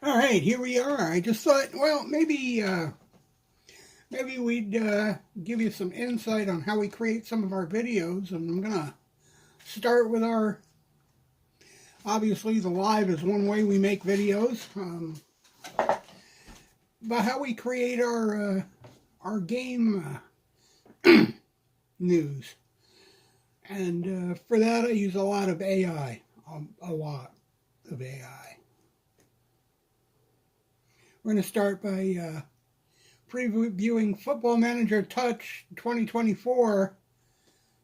All right, here we are. I just thought, well, maybe we'd give you some insight on how we create some of our videos, and I'm gonna start with our. Obviously, the live is one way we make videos, but how we create our game news, and for that I use a lot of AI, a lot of AI. We're going to start by previewing Football Manager Touch 2024,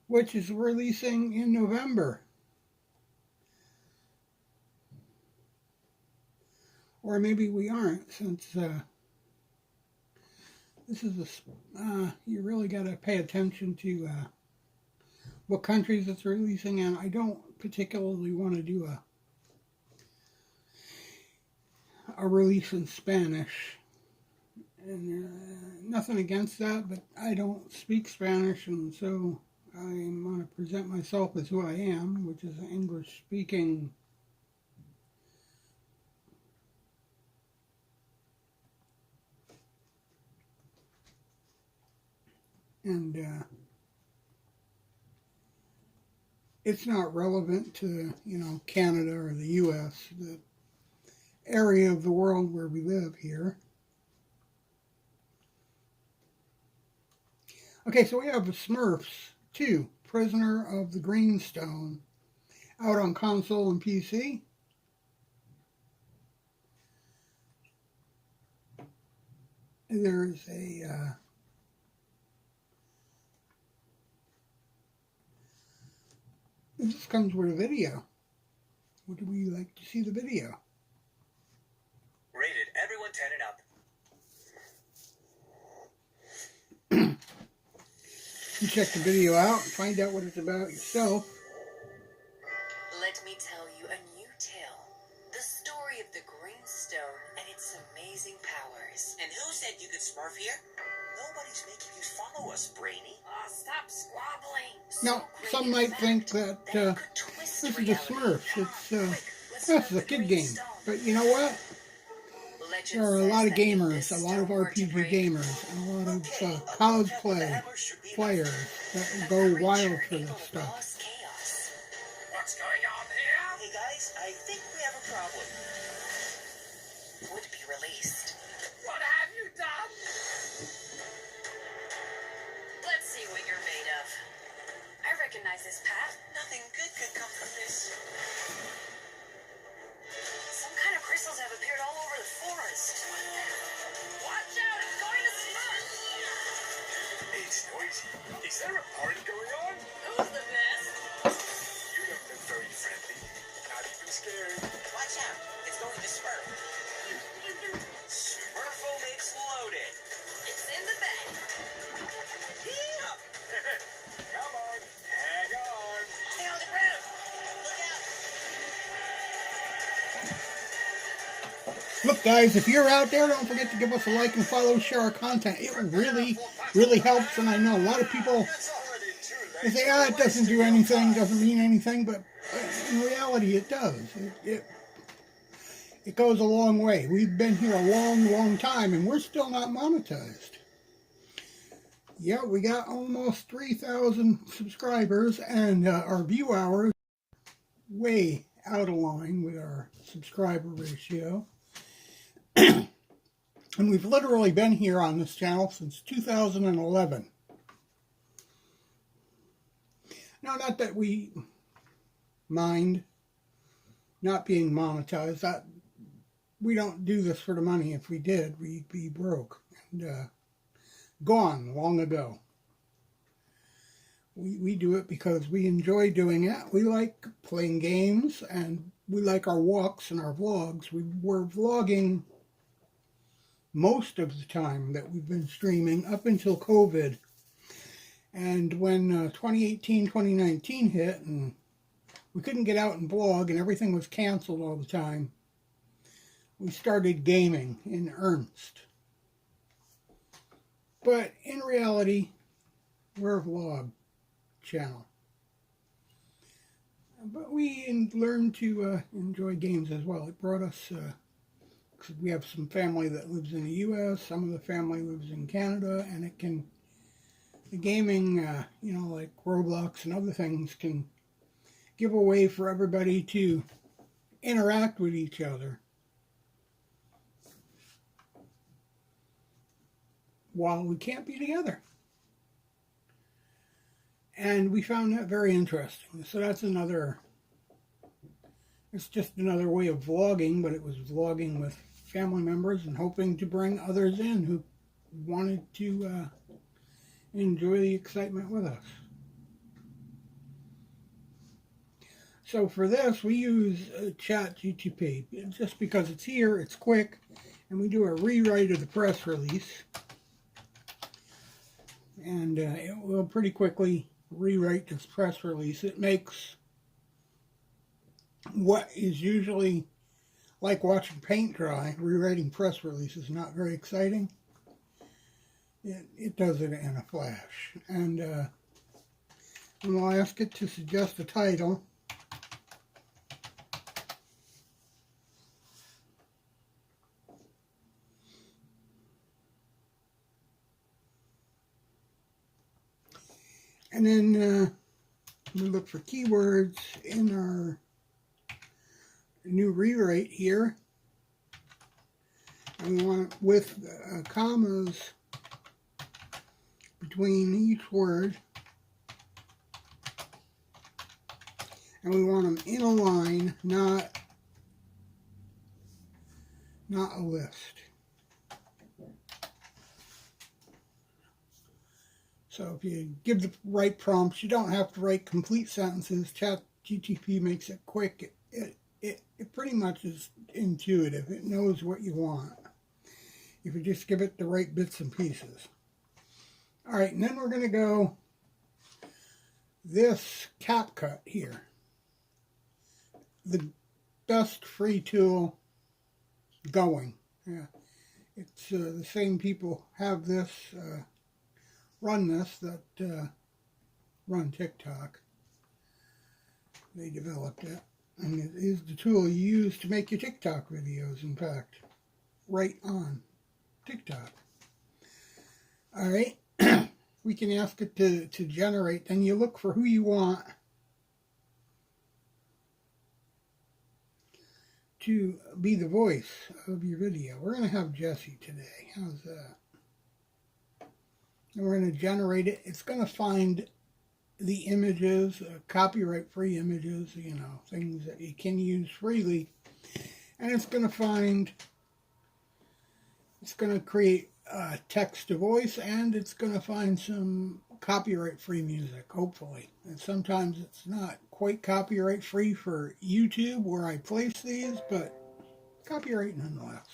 which is releasing in November. Or maybe we aren't, since this is you really got to pay attention to what countries it's releasing in. I don't particularly want to do a release in Spanish. And nothing against that, but I don't speak Spanish, and so I'm going to present myself as who I am, which is an English-speaking and it's not relevant to, Canada or the U.S., the area of the world where we live here. Okay, so we have Smurfs 2, Prisoner of the Greenstone, out on console and PC. There's this comes with a video. Would we like to see the video? Rated everyone 10 and up. You check the video out and find out what it's about yourself. Let me tell you a new tale. The story of the Greenstone and its amazing powers. And who said you could smurf here? Nobody's making you follow us, Brainy. Oh, stop squabbling. Now, some might think that this is the Smurfs. It's a kid game. But you know what? There are a lot of gamers, a lot of RPG gamers, and a lot of cosplay players that go wild for this stuff. What's going on here? Hey guys, I think we have a problem. Would be released. What have you done? Let's see what you're made of. I recognize this path. Nothing good could come from this. Some kind of crystals have appeared all over the forest. Watch out, it's going to smurf! It's noisy. Is there a party going on? Who's the best? You don't look very friendly. Not even scared. Watch out, it's going to smurf. Smurfo mix loaded. It's in the bag. Come on, hang on. Stay on the ground. Look out. Look, guys, if you're out there, don't forget to give us a like and follow, share our content. It really, really helps, and I know a lot of people, they say, it doesn't do anything, doesn't mean anything, but in reality, it does. It goes a long way. We've been here a long, long time, and we're still not monetized. Yeah, we got almost 3,000 subscribers, and our view hours way out of line with our subscriber ratio. And we've literally been here on this channel since 2011. Now, not that we mind not being monetized. That we don't do this for the money. If we did, we'd be broke and gone long ago. We do it because we enjoy doing it. We like playing games, and we like our walks and our vlogs. We're vlogging most of the time that we've been streaming up until COVID. And when 2018, 2019 hit, and we couldn't get out and vlog, and everything was canceled all the time, we started gaming in earnest. But in reality, we're a vlog channel. But we learned to enjoy games as well. It brought us 'cause we have some family that lives in the U.S., some of the family lives in Canada, and the gaming, like Roblox and other things, can give a way for everybody to interact with each other while we can't be together. And we found that very interesting. So it's just another way of vlogging, but it was vlogging with family members and hoping to bring others in who wanted to enjoy the excitement with us. So for this, we use ChatGPT just because it's here, it's quick, and we do a rewrite of the press release. And it will pretty quickly rewrite this press release. It makes what is usually like watching paint dry, rewriting press releases, not very exciting. It does it in a flash. And we'll ask it to suggest a title. And then we look for keywords in our new rewrite here. And we want with commas between each word. And we want them in a line, not a list. So if you give the right prompts, you don't have to write complete sentences. ChatGPT makes it quick. It pretty much is intuitive. It knows what you want if you just give it the right bits and pieces. All right, and then we're going to go this CapCut here. The best free tool going. Yeah, it's the same people have this. Run this that run TikTok. They developed it, and it is the tool you use to make your TikTok videos, in fact, right on TikTok. All right, we can ask it to generate, then you look for who you want to be the voice of your video. We're going to have Jesse today. How's that? And we're going to generate it. It's going to find the images, copyright-free images, things that you can use freely. And it's going to create text to voice, and it's going to find some copyright-free music, hopefully. And sometimes it's not quite copyright-free for YouTube where I place these, but copyright nonetheless.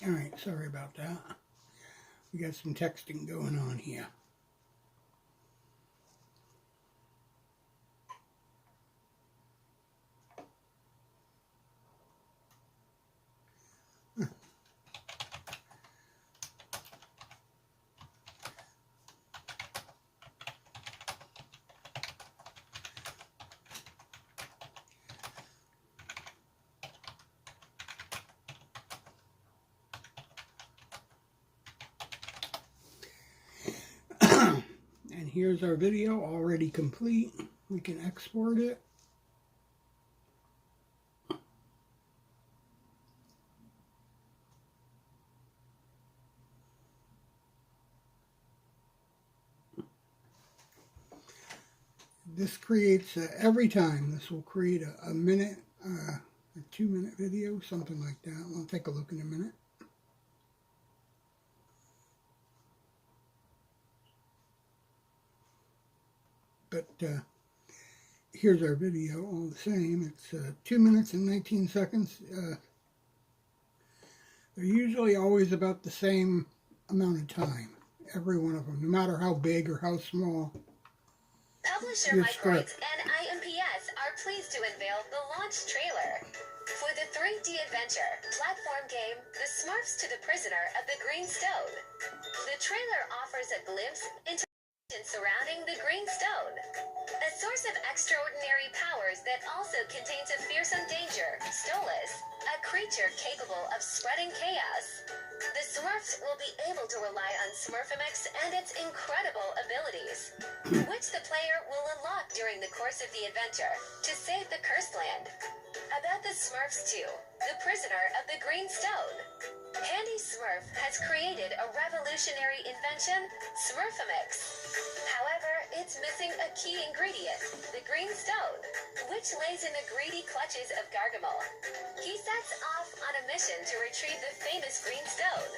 All right, sorry about that. We got some texting going on here. And here's our video already complete. We can export it. This creates, every time, this will create a minute, a 2-minute video, something like that. We'll take a look in a minute. But here's our video all the same. It's 2 minutes and 19 seconds. They're usually always about the same amount of time. every one of them, no matter how big or how small. Publisher Your Mike script. Wright and IMPS are pleased to unveil the launch trailer for the 3D adventure platform game The Smurfs to the Prisoner of the Green Stone. The trailer offers a glimpse into surrounding the Green Stone, a source of extraordinary powers that also contains a fearsome danger, Stolas, a creature capable of spreading chaos. The Smurfs will be able to rely on Smurfamix and its incredible abilities, which the player will unlock during the course of the adventure to save the Cursed Land. About the Smurfs 2, the Prisoner of the Green Stone. Handy Smurf has created a revolutionary invention, Smurfamix. However, it's missing a key ingredient, the green stone, which lays in the greedy clutches of Gargamel. He sets off on a mission to retrieve the famous green stone,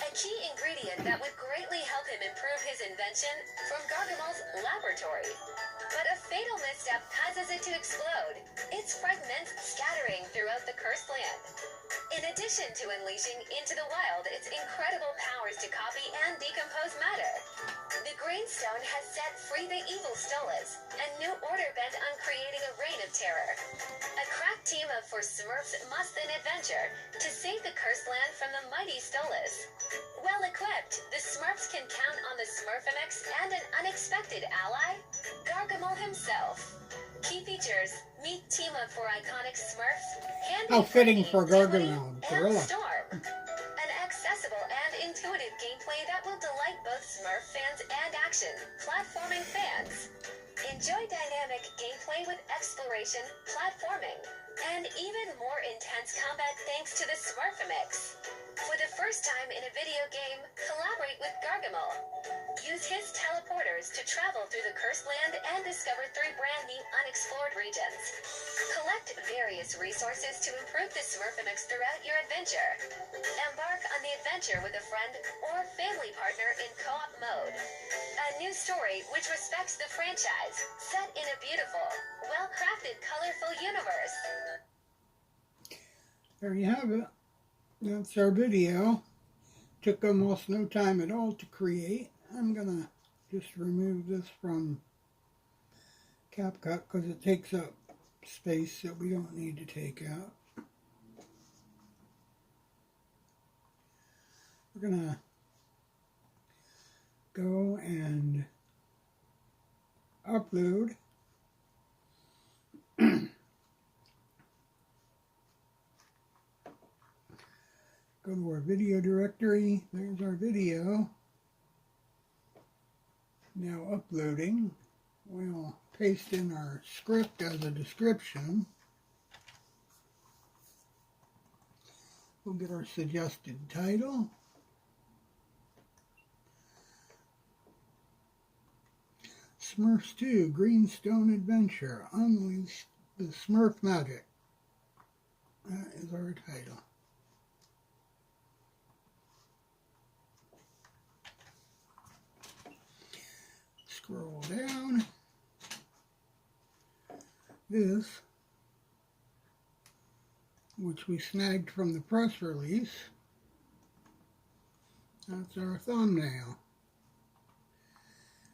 a key ingredient that would greatly help him improve his invention from Gargamel's laboratory. But a fatal misstep causes it to explode, its fragments scattering throughout the Cursed Land. In addition to unleashing into the wild its incredible powers to copy and decompose matter, the Green Stone has set free the evil Stolas, a new order bent on creating a reign of terror. A crack team of Smurfs must then adventure to save the Cursed Land from the mighty Stolas. Well equipped, the Smurfs can count on the Smurfamix and an unexpected ally, Gargamel himself. Key features: meet team up for iconic Smurfs, Handy, How fitting Freddy, for Tiddly, Gargamel, and Gorilla. Storm. An accessible and intuitive gameplay that will delight both Smurf fans and action platforming fans. Enjoy dynamic gameplay with exploration, platforming, and even more intense combat thanks to the Smurfamix. For the first time in a video game, collaborate with Gargamel. Use his teleporters to travel through the Cursed Land and discover 3 brand new unexplored regions. Collect various resources to improve the Smurfamix throughout your adventure. Embark on the adventure with a friend or family partner in co-op mode. A new story which respects the franchise, set in a beautiful, well-crafted, colorful universe. There you have it. That's our video. Took almost no time at all to create. I'm gonna just remove this from CapCut because it takes up space that we don't need to take out. We're gonna go and upload. Go to our video directory. There's our video. Now uploading. We'll paste in our script as a description. We'll get our suggested title. Smurfs 2 Greenstone Adventure. Unleash the Smurf Magic. That is our title. Scroll down. This, which we snagged from the press release, that's our thumbnail.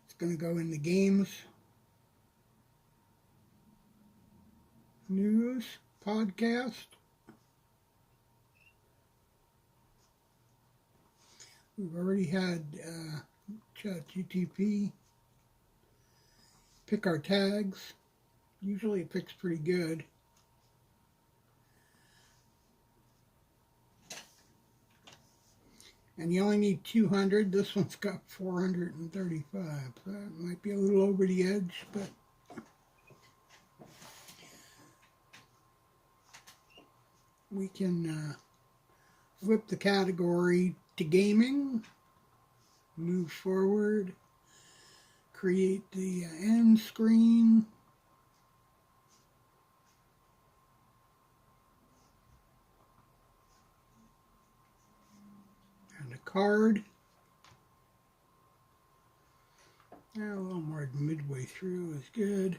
It's going to go in the games, news, podcast. We've already had ChatGPT pick our tags. Usually it picks pretty good. And you only need 200. This one's got 435. That might be a little over the edge, but we can flip the category to gaming, move forward, create the end screen. And a card. A little more midway through is good.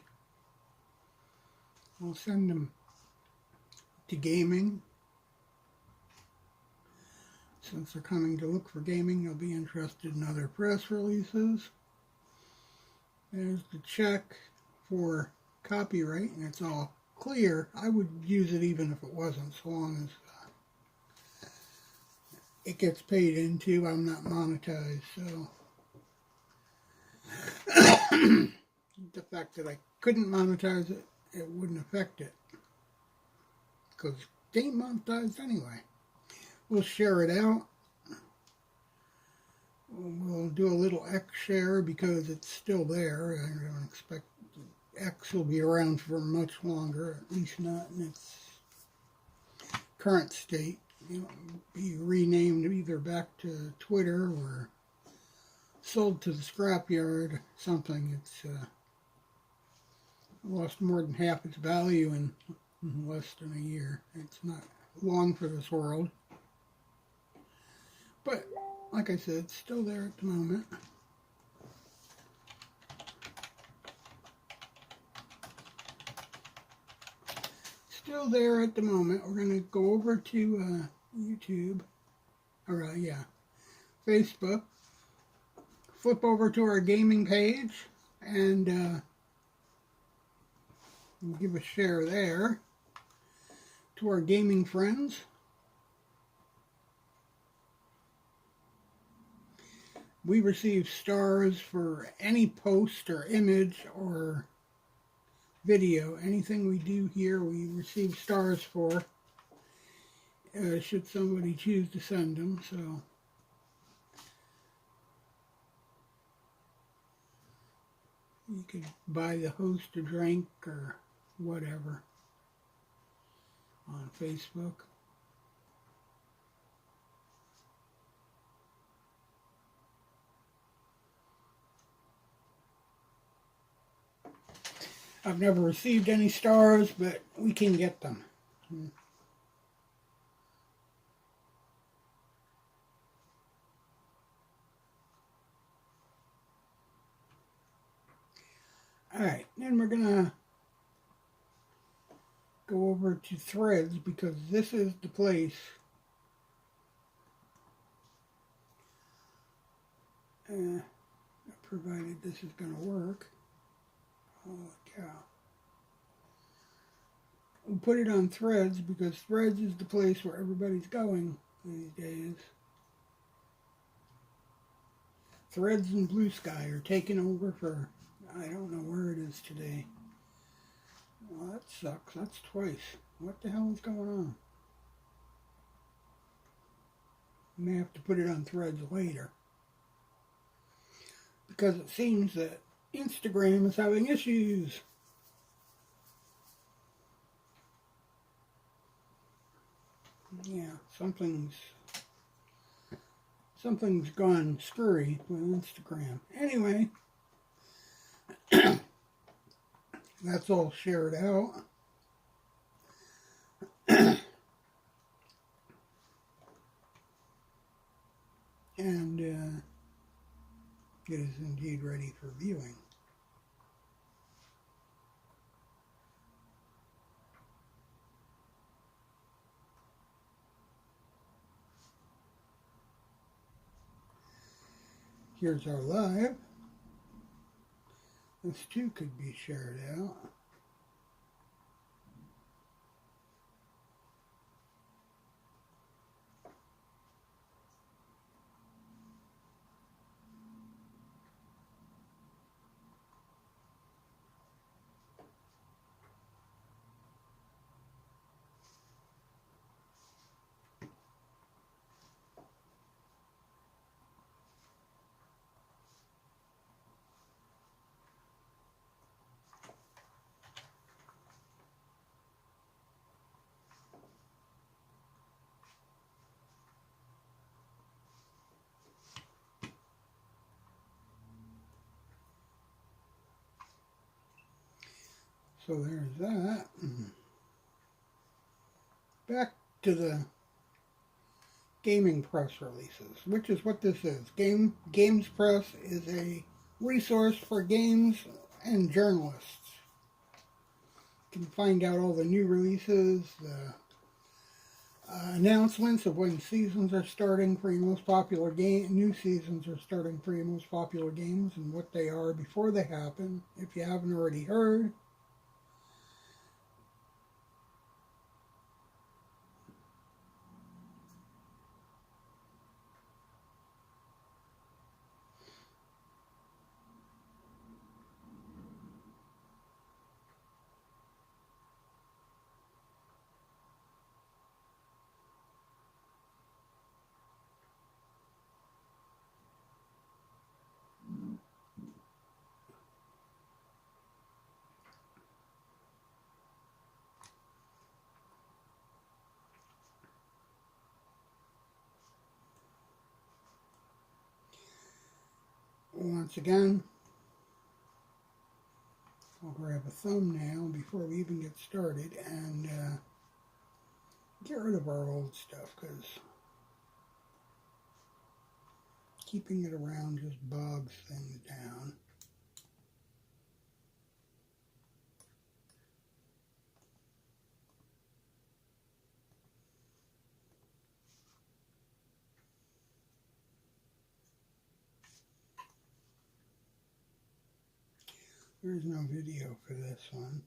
We'll send them to gaming. Since they're coming to look for gaming, they'll be interested in other press releases. There's the check for copyright, and it's all clear. I would use it even if it wasn't, so long as it gets paid into. I'm not monetized, so the fact that I couldn't monetize it, it wouldn't affect it, because it ain't monetized anyway. We'll share it out. We'll do a little X share because it's still there. I don't expect X will be around for much longer, at least not in its current state. It'll be renamed either back to Twitter or sold to the scrapyard, something. It's lost more than half its value in less than a year. It's not long for this world. But, like I said, it's still there at the moment. Still there at the moment. We're going to go over to YouTube, or Facebook, flip over to our gaming page, and give a share there to our gaming friends. We receive stars for any post or image or video. Anything we do here, we receive stars for, should somebody choose to send them. So you could buy the host a drink or whatever on Facebook. I've never received any stars, but we can get them. Alright, then we're going to go over to Threads, because this is the place provided this is going to work. Holy cow. We'll put it on Threads because Threads is the place where everybody's going these days. Threads and Blue Sky are taking over for, I don't know where it is today. Well, that sucks. That's twice. What the hell is going on? I may have to put it on Threads later, because it seems that Instagram is having issues. Yeah, something's gone screwy with Instagram. Anyway, that's all shared out. And it is indeed ready for viewing. Here's our live. This too could be shared out. So there's that. Back to the gaming press releases, which is what this is. Games Press is a resource for games and journalists. You can find out all the new releases, the announcements of when seasons are starting for your most popular game. New seasons are starting for your most popular games and what they are before they happen, if you haven't already heard. Once again, I'll grab a thumbnail before we even get started and get rid of our old stuff, because keeping it around just bogs things down. There's no video for this one.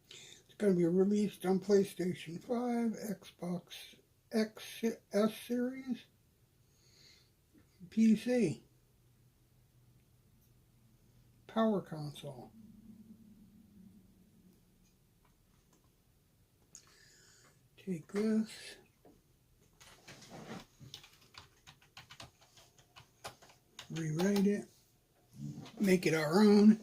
It's going to be released on PlayStation 5, Xbox X Series, PC, Power Console. Take this, rewrite it, make it our own.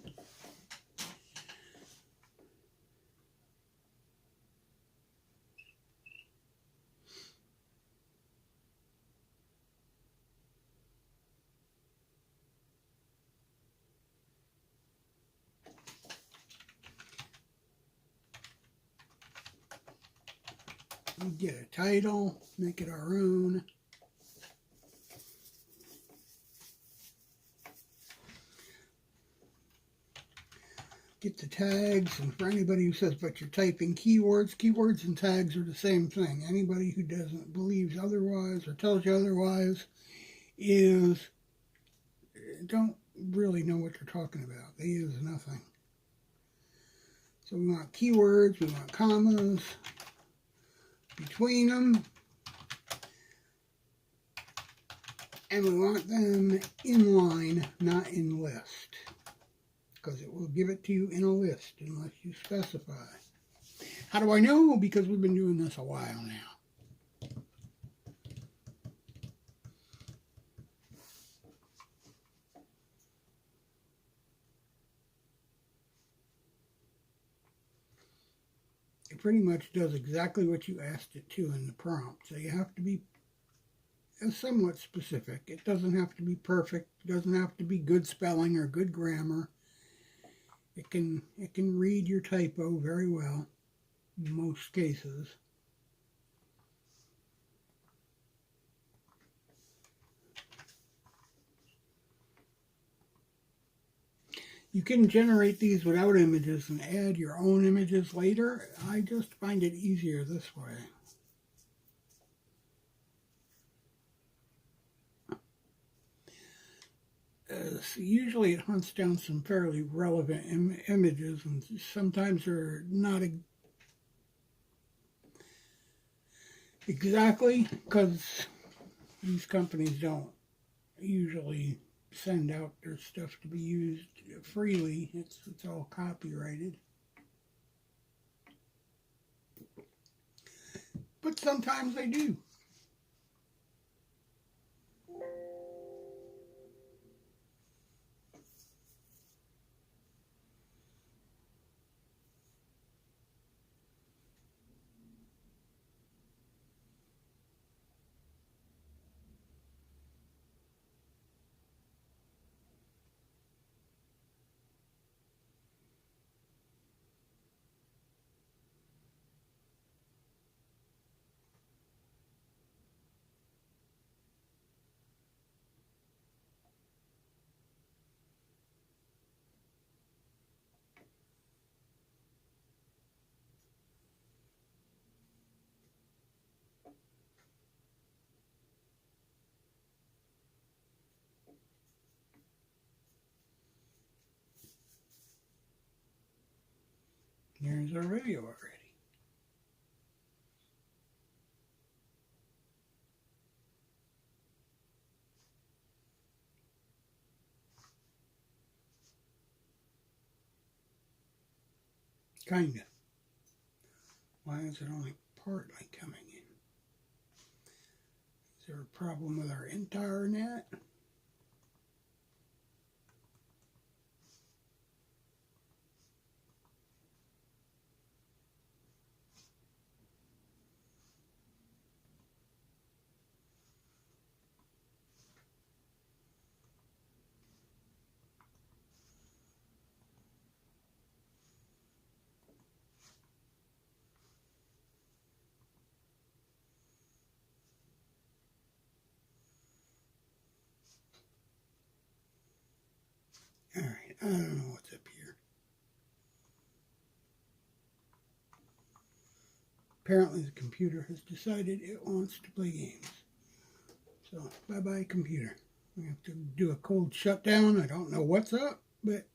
Get a title, make it our own. Get the tags, and for anybody who says, but you're typing keywords and tags are the same thing. Anybody who doesn't believe otherwise or tells you otherwise don't really know what they're talking about. They use nothing. So we want keywords, we want commas between them, and we want them in line, not in list, because it will give it to you in a list unless you specify. How do I know? Because we've been doing this a while now. It pretty much does exactly what you asked it to in the prompt. So you have to be somewhat specific. It doesn't have to be perfect. It doesn't have to be good spelling or good grammar. It can read your typo very well in most cases. You can generate these without images and add your own images later. I just find it easier this way. So usually it hunts down some fairly relevant images, and sometimes they're not exactly, because these companies don't usually send out their stuff to be used freely. It's all copyrighted. But sometimes they do. Here's our video already. Kinda. Why is it only partly coming in? Is there a problem with our entire net? Alright, I don't know what's up here. Apparently the computer has decided it wants to play games. So, bye-bye computer. We have to do a cold shutdown. I don't know what's up, but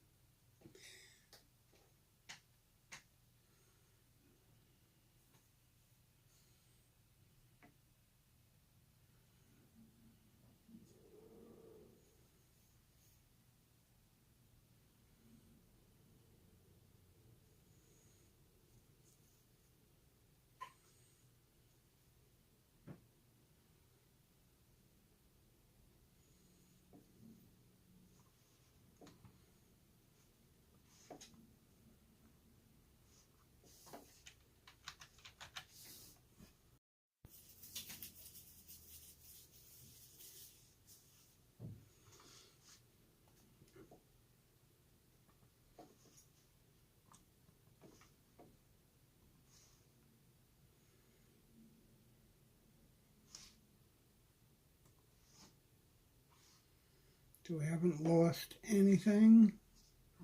so I haven't lost anything.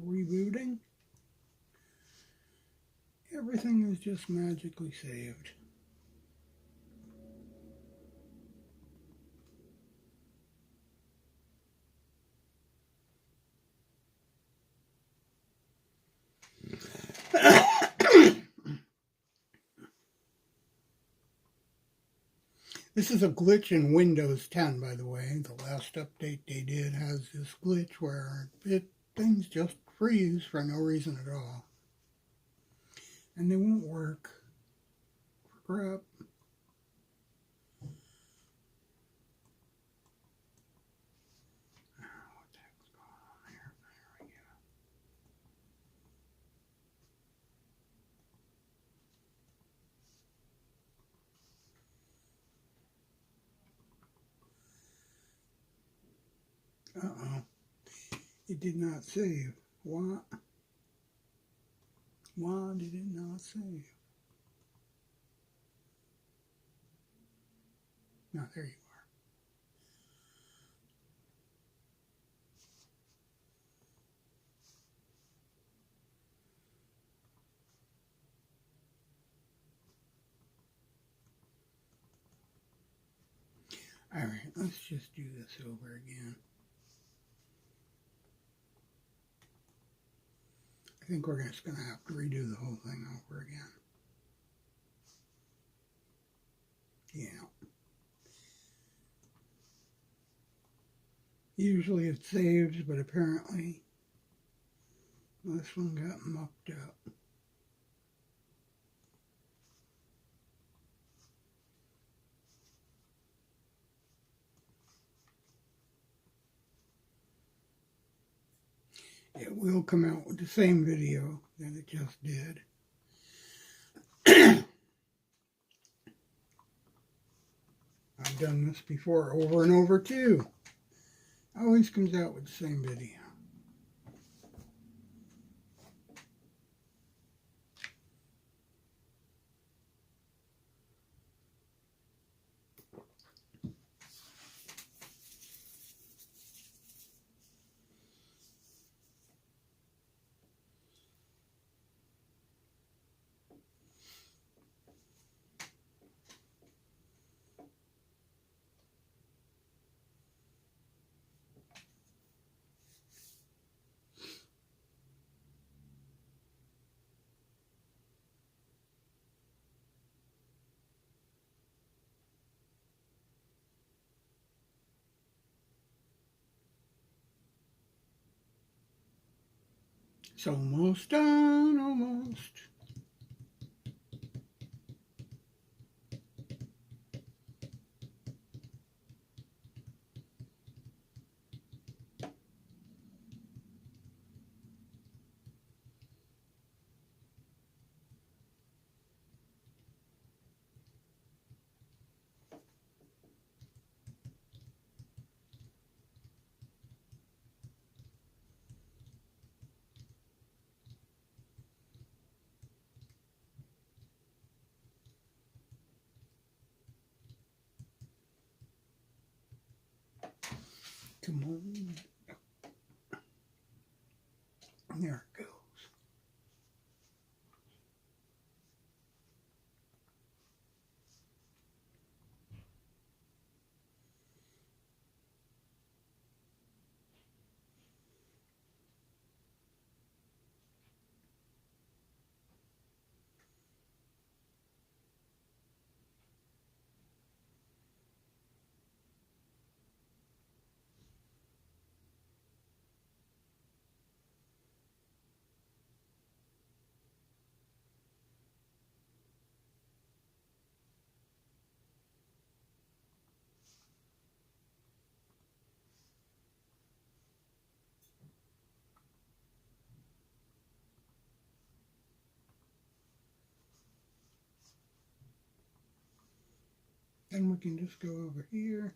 Rebooting. Everything is just magically saved. This is a glitch in Windows 10, by the way. The last update they did has this glitch where things just freeze for no reason at all. And they won't work. Crap. What the heck's going on there? There we go. Uh-oh. It did not save. What? Why did it not save? No, there you are. Alright, let's just do this over again. I think we're just going to have to redo the whole thing over again. Yeah. Usually it saves, but apparently this one got mucked up. It will come out with the same video that it just did. I've done this before over and over too. Always comes out with the same video. It's almost done, almost. Come on. There it goes. Then we can just go over here.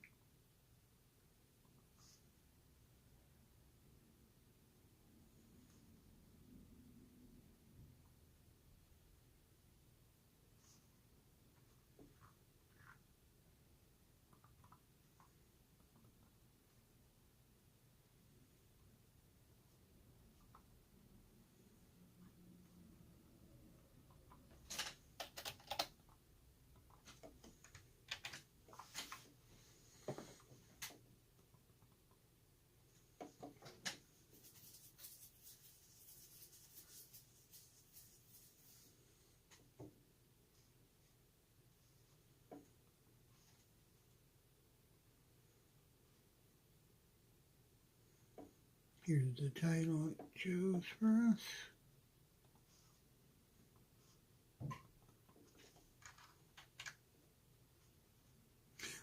Here's the title it chose for us.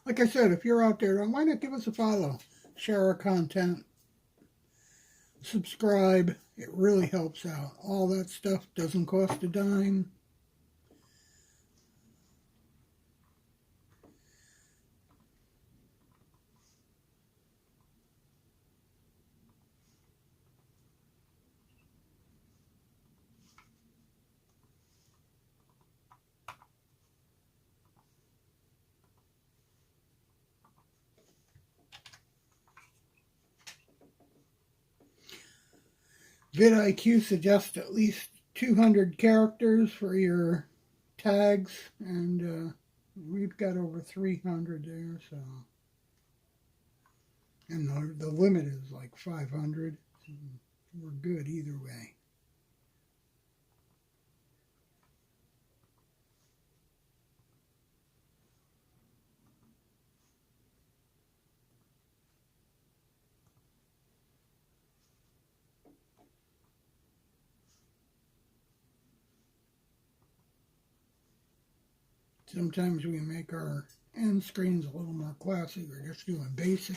Like I said, if you're out there, why not give us a follow? Share our content. Subscribe. It really helps out. All that stuff doesn't cost a dime. vidIQ suggests at least 200 characters for your tags, and we've got over 300 there, so. And the limit is like 500. So we're good either way. Sometimes we make our end screens a little more classy. We're just doing basic,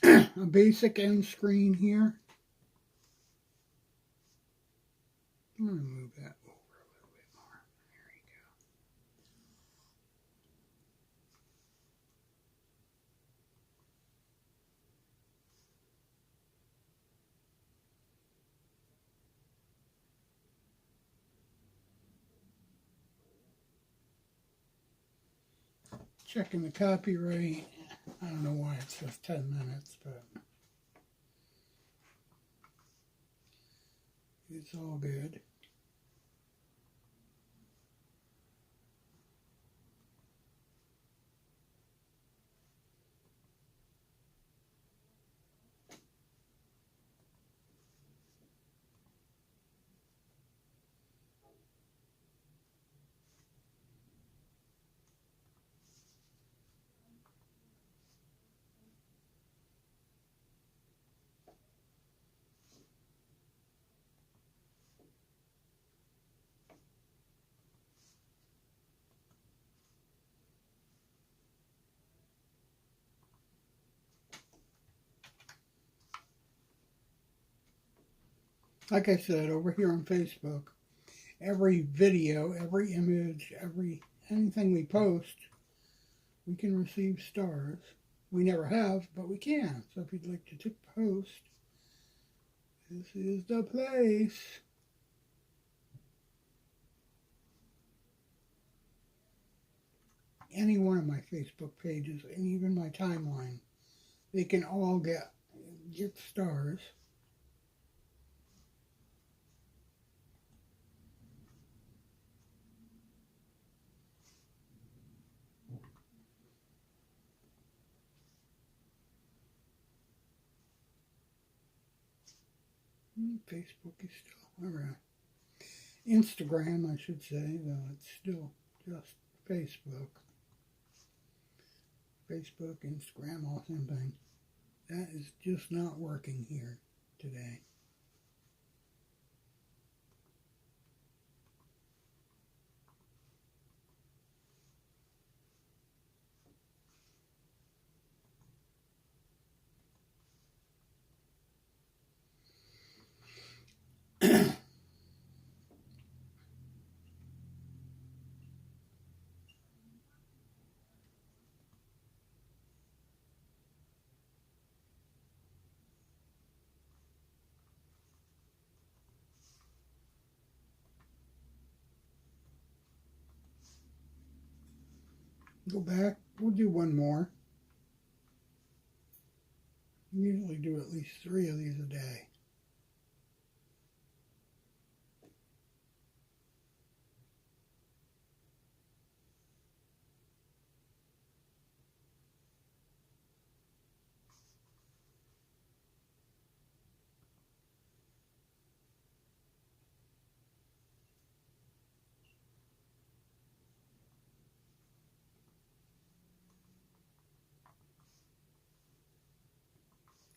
a basic end screen here. I'm going to move that over a little bit more. There you go. Checking the copyright. I don't know why it says 10 minutes, but it's all good. Like I said, over here on Facebook, every video, every image, anything we post, we can receive stars. We never have, but we can. So if you'd like to post, this is the place. Any one of my Facebook pages and even my timeline, they can all get stars. Facebook is still around. Instagram, I should say, though it's still just Facebook. Facebook, Instagram, all the same thing. That is just not working here today. Go back. We'll do one more. We usually do at least 3 of these a day.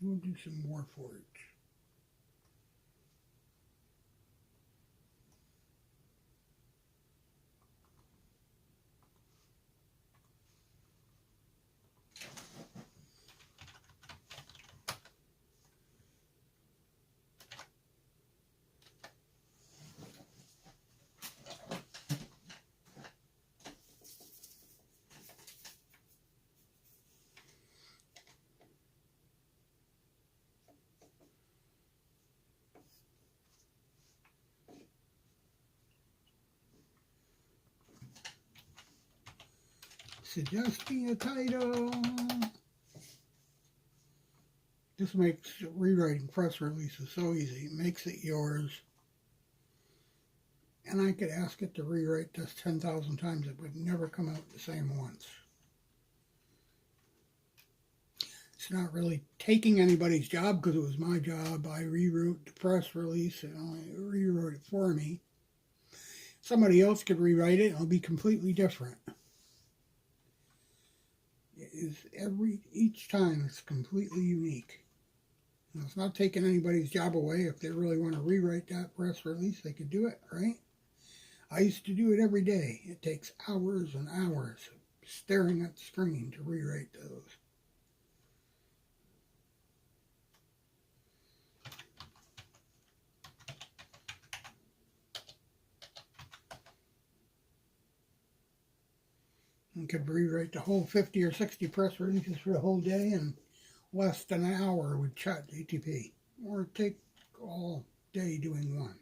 We'll do some more for it. Suggesting a title. This makes rewriting press releases so easy. It makes it yours. And I could ask it to rewrite this 10,000 times. It would never come out the same once. It's not really taking anybody's job because it was my job. I rewrote the press release and I rewrote it for me. Somebody else could rewrite it and it'll be completely different. Each time it's completely unique. And it's not taking anybody's job away. If they really want to rewrite that press release, they could do it, right? I used to do it every day. It takes hours and hours staring at the screen to rewrite those. You could rewrite the whole 50 or 60 press releases for the whole day in less than an hour with ChatGPT, or take all day doing one.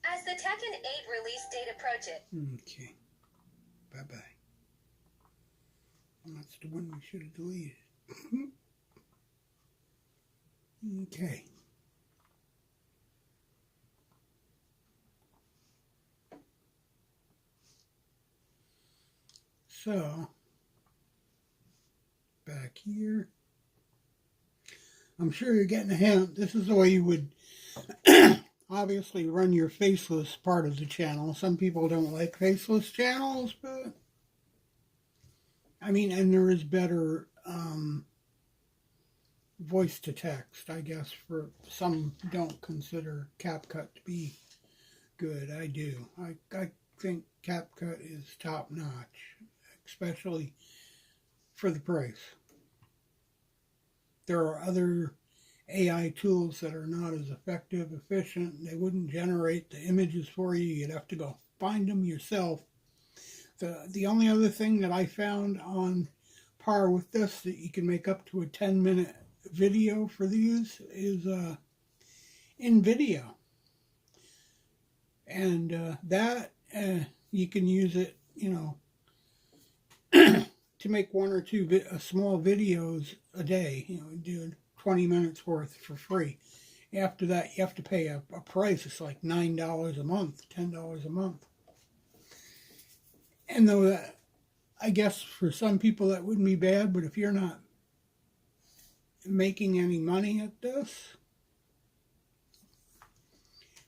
As the Tekken 8 release date approaches. Okay. Bye-bye. That's the one we should have deleted. Okay. So, back here. I'm sure you're getting a hint. This is the way you would obviously run your faceless part of the channel. Some people don't like faceless channels, but I mean, and there is better voice to text, I guess, for some who don't consider CapCut to be good. I do. I think CapCut is top notch, especially for the price. There are other AI tools that are not as effective, efficient. They wouldn't generate the images for you. You'd have to go find them yourself. The only other thing that I found on par with this that you can make up to a 10-minute video for these is in video. And that you can use it, you know, to make one or two small videos a day, you know, do 20 minutes worth for free. After that, you have to pay a price. It's like $9 a month, $10 a month. And though that, I guess for some people that wouldn't be bad, but if you're not making any money at this,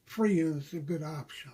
free is a good option.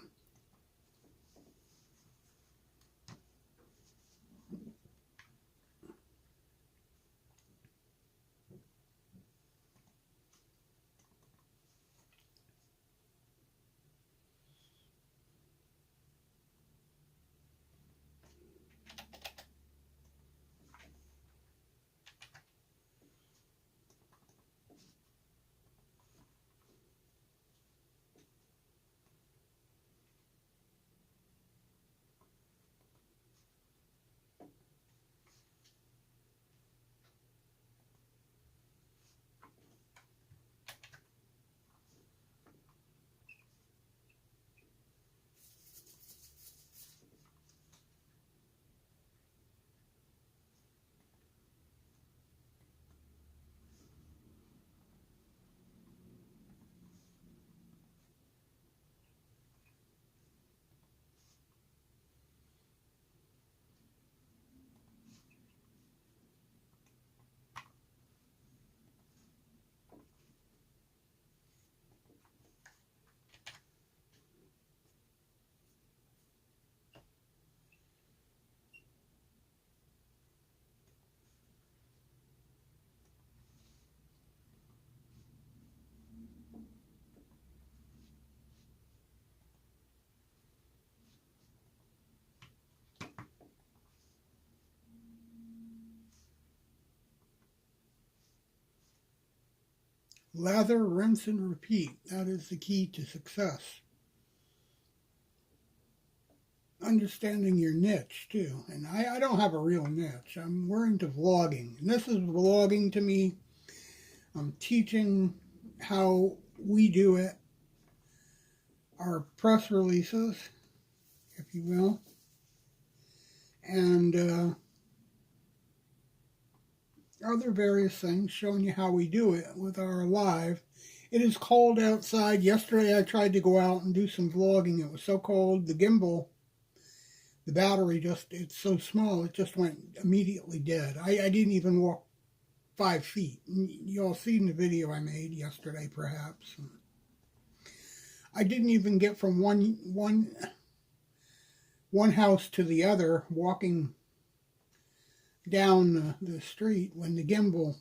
Lather, rinse, and repeat. That is the key to success. Understanding your niche too. And I don't have a real niche. We're into vlogging. And this is vlogging to me. I'm teaching how we do it. Our press releases, if you will. And other various things, showing you how we do it with our live. It is cold outside. Yesterday I tried to go out and do some vlogging. It was so cold. The gimbal, the battery it's so small, it just went immediately dead. I didn't even walk 5 feet. You all seen the video I made yesterday, perhaps. I didn't even get from one house to the other, walking down the street, when the gimbal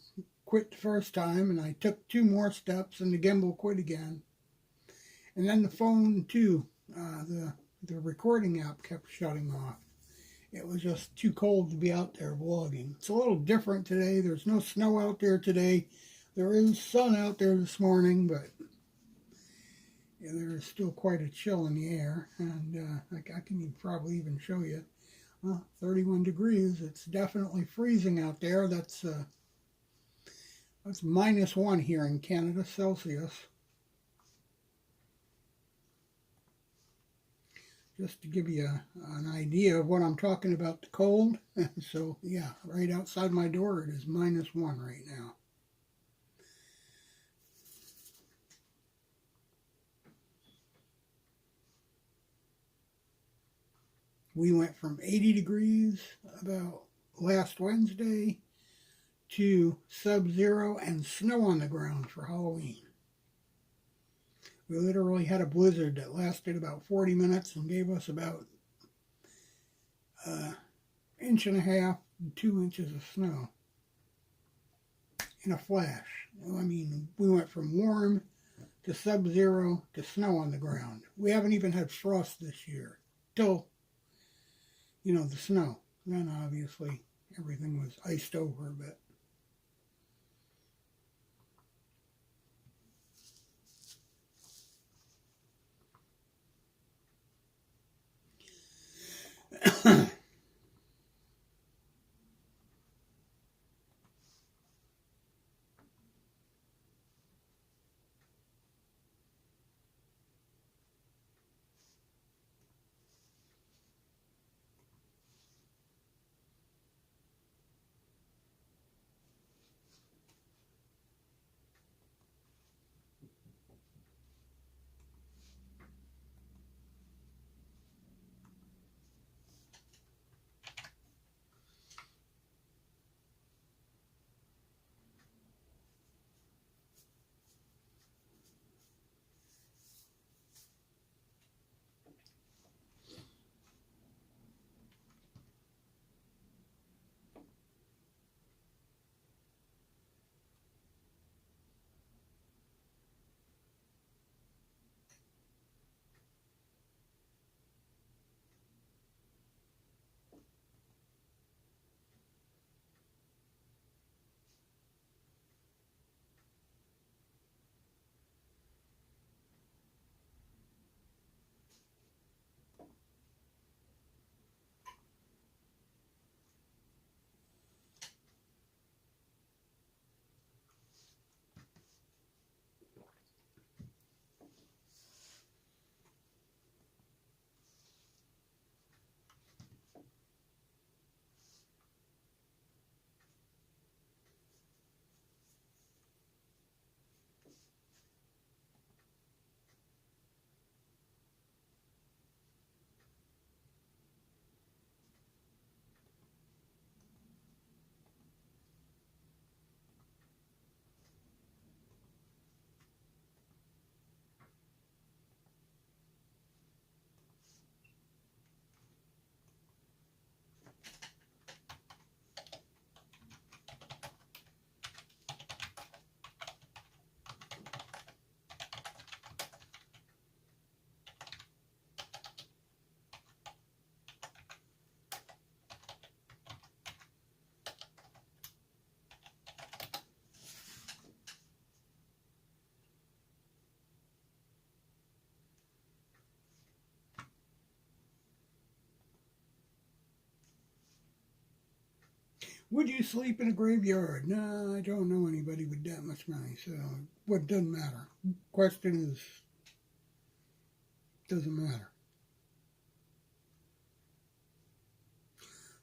quit the first time, and I took 2 more steps and the gimbal quit again. And then the phone too, the recording app kept shutting off. It was just too cold to be out there vlogging. It's a little different today. There's no snow out there today. There is sun out there this morning, but yeah, there is still quite a chill in the air. And I can probably even show you. 31 degrees. It's definitely freezing out there. That's -1 here in Canada, Celsius. Just to give you an idea of what I'm talking about, the cold. So yeah, right outside my door it is -1 right now. We went from 80 degrees about last Wednesday to sub-zero and snow on the ground for Halloween. We literally had a blizzard that lasted about 40 minutes and gave us about an inch and a half and 2 inches of snow in a flash. I mean, we went from warm to sub-zero to snow on the ground. We haven't even had frost this year till, the snow. Then obviously everything was iced over, but Would you sleep in a graveyard? No, I don't know anybody with that much money, so what doesn't matter. Question is, doesn't matter.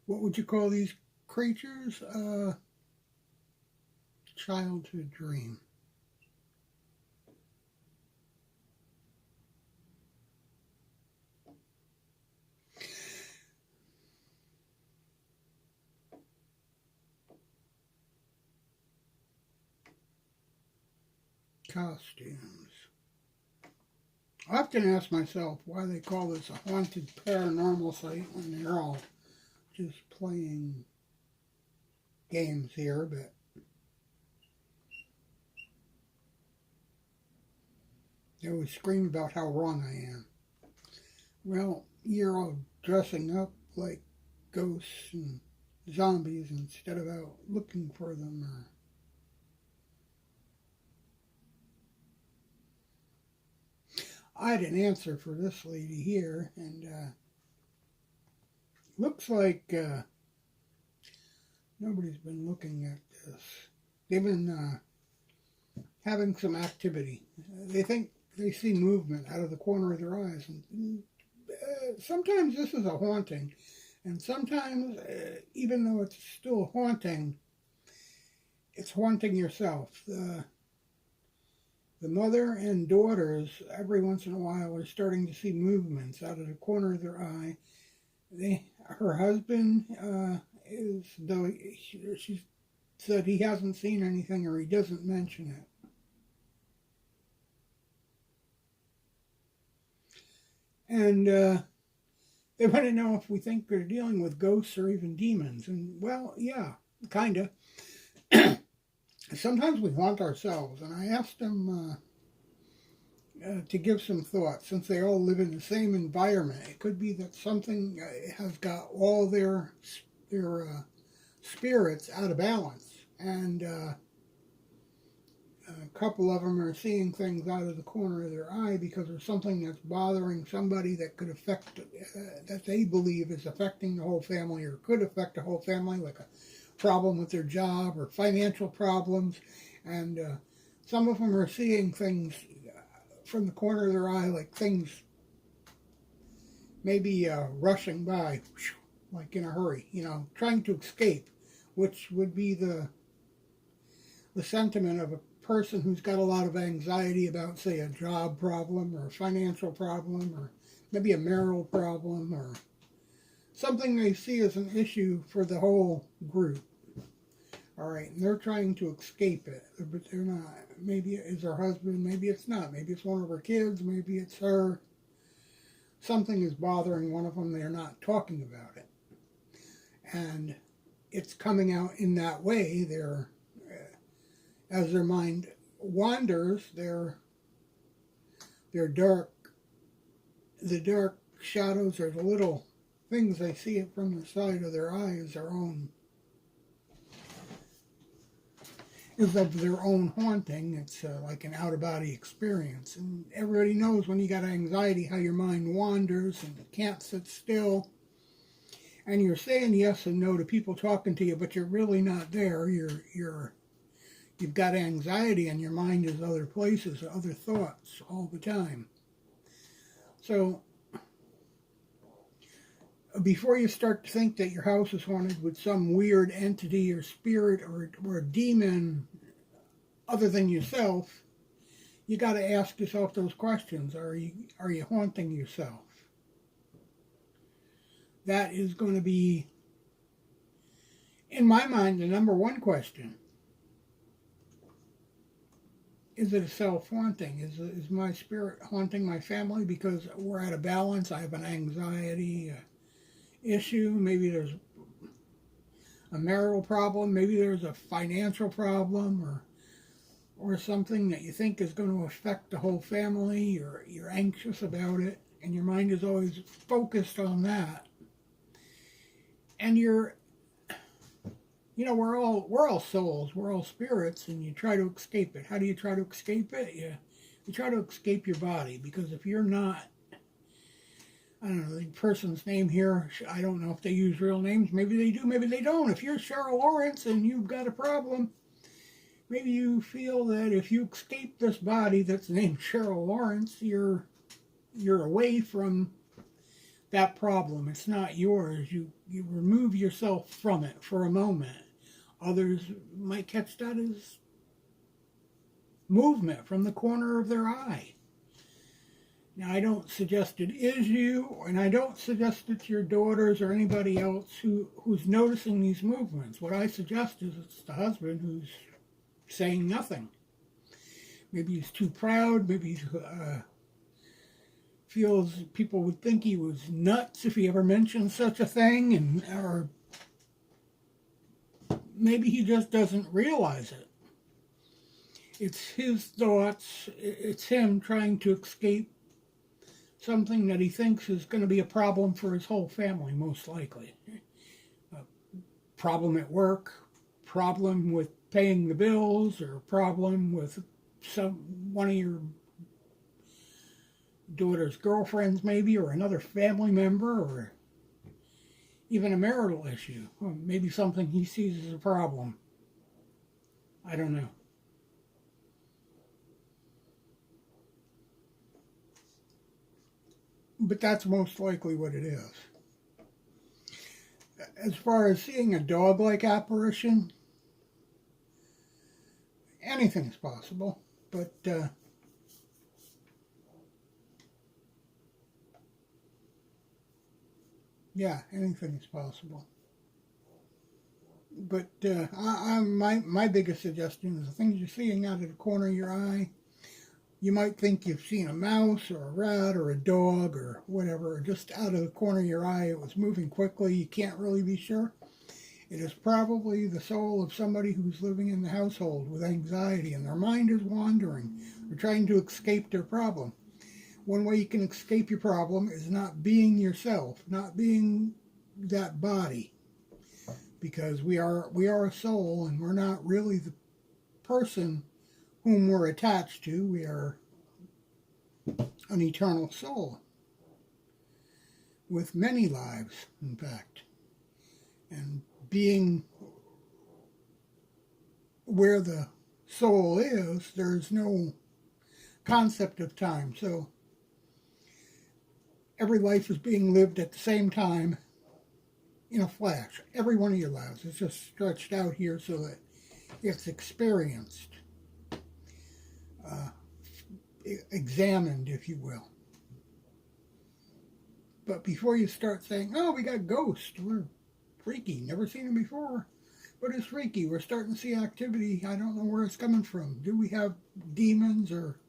What would you call these creatures? Childhood dream. Costumes. I often ask myself why they call this a haunted paranormal site when they're all just playing games here, but they always scream about how wrong I am. Well, you're all dressing up like ghosts and zombies instead of out looking for them. I had an answer for this lady here, and looks like nobody's been looking at this. They've been having some activity. They think they see movement out of the corner of their eyes. And sometimes this is a haunting, and sometimes, even though it's still haunting, it's haunting yourself. The mother and daughters, every once in a while, are starting to see movements out of the corner of their eye. Her husband is, though she said he hasn't seen anything or he doesn't mention it. And they want to know if we think they're dealing with ghosts or even demons. And, well, yeah, kind of. Sometimes we haunt ourselves, and I asked them to give some thought. Since they all live in the same environment, it could be that something has got all their spirits out of balance, and a couple of them are seeing things out of the corner of their eye because there's something that's bothering somebody that could affect, that they believe is affecting the whole family or could affect the whole family, like a problem with their job or financial problems. And some of them are seeing things from the corner of their eye, like things maybe rushing by, like in a hurry, trying to escape, which would be the sentiment of a person who's got a lot of anxiety about, say, a job problem or a financial problem or maybe a marital problem or something they see as an issue for the whole group. All right, and they're trying to escape it, but they're not. Maybe it's her husband, maybe it's not. Maybe it's one of her kids, maybe it's her. Something is bothering one of them, they're not talking about it. And it's coming out in that way. They're, as their mind wanders, the dark shadows or the little things they see it from the side of their eyes is of their own haunting. It's like an out-of-body experience. And everybody knows when you got anxiety how your mind wanders and can't sit still. And you're saying yes and no to people talking to you, but you're really not there. You've got anxiety and your mind is other places, other thoughts all the time. So before you start to think that your house is haunted with some weird entity or spirit or demon other than yourself, you got to ask yourself those questions. Are you haunting yourself? That is going to be, in my mind, the number one question. Is it a self-haunting? Is my spirit haunting my family because we're out of balance? I have an anxiety issue. Maybe there's a marital problem. Maybe there's a financial problem or something that you think is going to affect the whole family, or you're anxious about it and your mind is always focused on that. And we're all souls, we're all spirits, and you try to escape it. How do you try to escape it? You try to escape your body, because if you're not I don't know, the person's name here, I don't know if they use real names. Maybe they do, maybe they don't. If you're Cheryl Lawrence and you've got a problem, maybe you feel that if you escape this body that's named Cheryl Lawrence, you're away from that problem. It's not yours. You remove yourself from it for a moment. Others might catch that as movement from the corner of their eye. Now, I don't suggest it is you, and I don't suggest it's your daughters or anybody else who's noticing these movements. What I suggest is it's the husband who's saying nothing. Maybe he's too proud. Maybe he feels people would think he was nuts if he ever mentioned such a thing, or maybe he just doesn't realize it. It's his thoughts. It's him trying to escape something that he thinks is going to be a problem for his whole family, most likely. A problem at work, problem with paying the bills, or a problem with one of your daughter's girlfriends maybe, or another family member, or even a marital issue. Or maybe something he sees as a problem. I don't know. But that's most likely what it is. As far as seeing a dog-like apparition, anything is possible. But yeah, anything is possible. But my biggest suggestion is the things you're seeing out of the corner of your eye. You might think you've seen a mouse or a rat or a dog or whatever, just out of the corner of your eye. It was moving quickly. You can't really be sure. It is probably the soul of somebody who's living in the household with anxiety, and their mind is wandering. They're trying to escape their problem. One way you can escape your problem is not being yourself, not being that body, because we are a soul, and we're not really the person whom we're attached to. We are an eternal soul with many lives, in fact. And being where the soul is, there's no concept of time. So every life is being lived at the same time in a flash. Every one of your lives is just stretched out here so that it's experienced. Examined, if you will. But before you start saying, oh, we got ghosts, we're freaky, never seen them before, but it's freaky, we're starting to see activity, I don't know where it's coming from. Do we have demons? Or,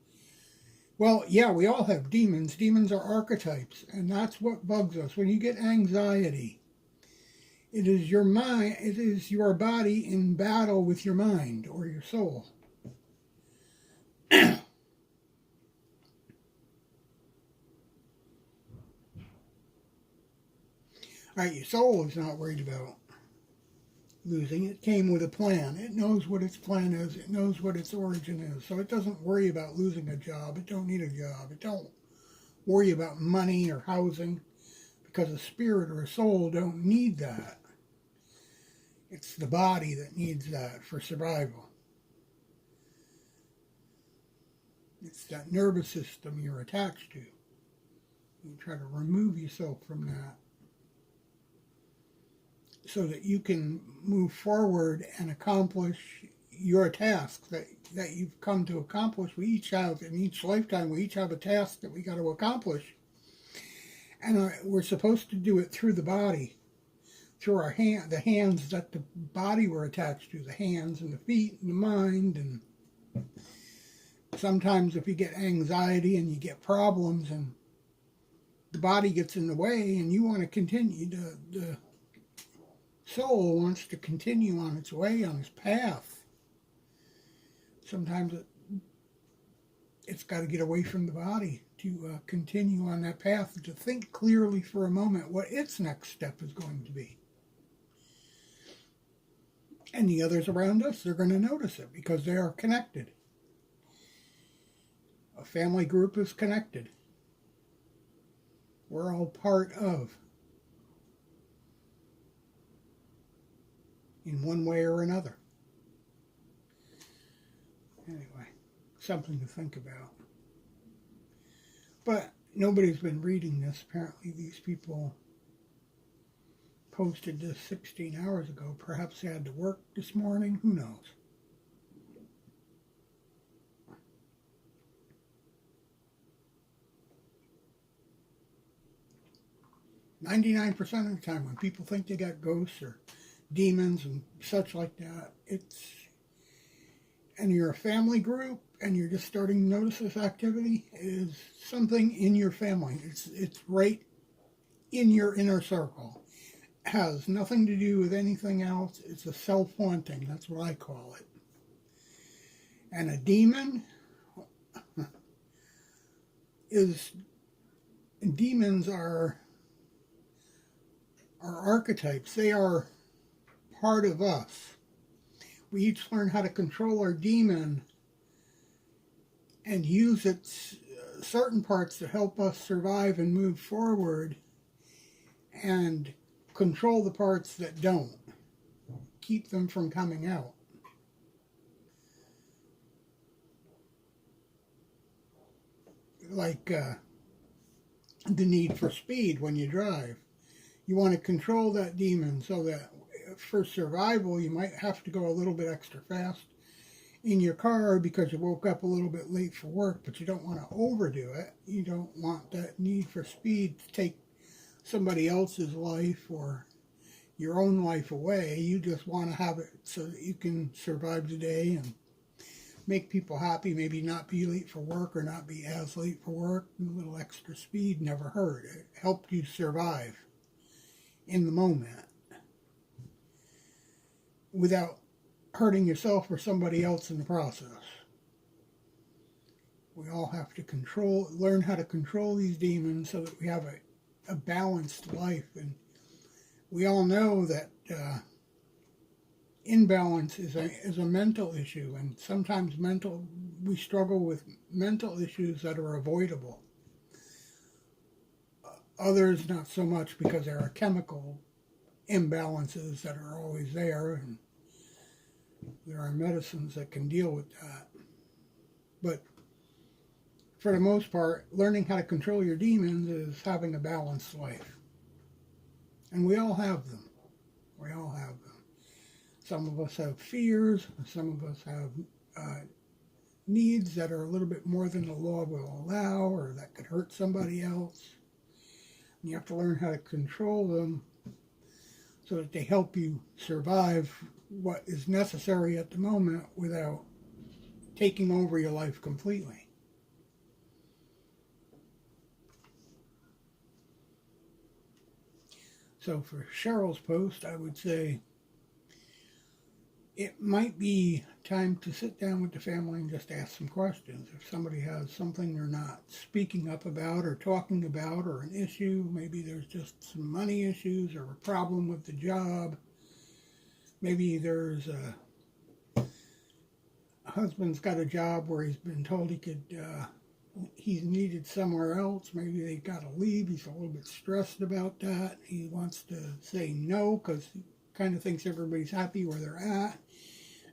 well, yeah, we all have demons. Demons are archetypes, and that's what bugs us. When you get anxiety, it is your mind, it is your body in battle with your mind or your soul. Right, your soul is not worried about losing. It came with a plan. It knows what its plan is. It knows what its origin is. So it doesn't worry about losing a job. It don't need a job. It don't worry about money or housing, because a spirit or a soul don't need that. It's the body that needs that for survival. It's that nervous system you're attached to. You try to remove yourself from that, so that you can move forward and accomplish your task that you've come to accomplish. We each have, in each lifetime, we each have a task that we got to accomplish. And we're supposed to do it through the body, through our the hands that the body we're attached to, the hands and the feet and the mind. And sometimes if you get anxiety and you get problems and the body gets in the way and you want to continue, the soul wants to continue on its way, on its path. Sometimes it's got to get away from the body to continue on that path, to think clearly for a moment what its next step is going to be. And the others around us, they're going to notice it because they are connected. A family group is connected. We're all part of, in one way or another. Anyway, something to think about. But nobody's been reading this. Apparently these people posted this 16 hours ago. Perhaps they had to work this morning. Who knows? "99% of the time when people think they got ghosts or demons and such like that, and you're a family group and you're just starting to notice this activity, is something in your family. It's right in your inner circle. It has nothing to do with anything else. It's a self-haunting. That's what I call it. And a demon demons are archetypes. They are part of us. We each learn how to control our demon and use its certain parts to help us survive and move forward, and control the parts that don't. Keep them from coming out. Like the need for speed when you drive. You want to control that demon so that for survival you might have to go a little bit extra fast in your car because you woke up a little bit late for work, but you don't want to overdo it. You don't want that need for speed to take somebody else's life or your own life away. You just want to have it so that you can survive the day and make people happy, maybe not be late for work or not be as late for work. A little extra speed never hurt. It helped you survive in the moment without hurting yourself or somebody else in the process. We all have to learn how to control these demons so that we have a balanced life. And we all know that imbalance is a mental issue, and sometimes we struggle with mental issues that are avoidable. Others not so much, because there are chemical imbalances that are always there, and there are medicines that can deal with that. But for the most part, learning how to control your demons is having a balanced life. And we all have them. We all have them. Some of us have fears. Some of us have needs that are a little bit more than the law will allow, or that could hurt somebody else. And you have to learn how to control them so that they help you survive what is necessary at the moment without taking over your life completely. So for Cheryl's post, I would say it might be time to sit down with the family and just ask some questions. If somebody has something they're not speaking up about or talking about, or an issue, maybe there's just some money issues or a problem with the job. Maybe there's a husband's got a job where he's been told he's needed somewhere else. Maybe they got to leave. He's a little bit stressed about that. He wants to say no because he kind of thinks everybody's happy where they're at,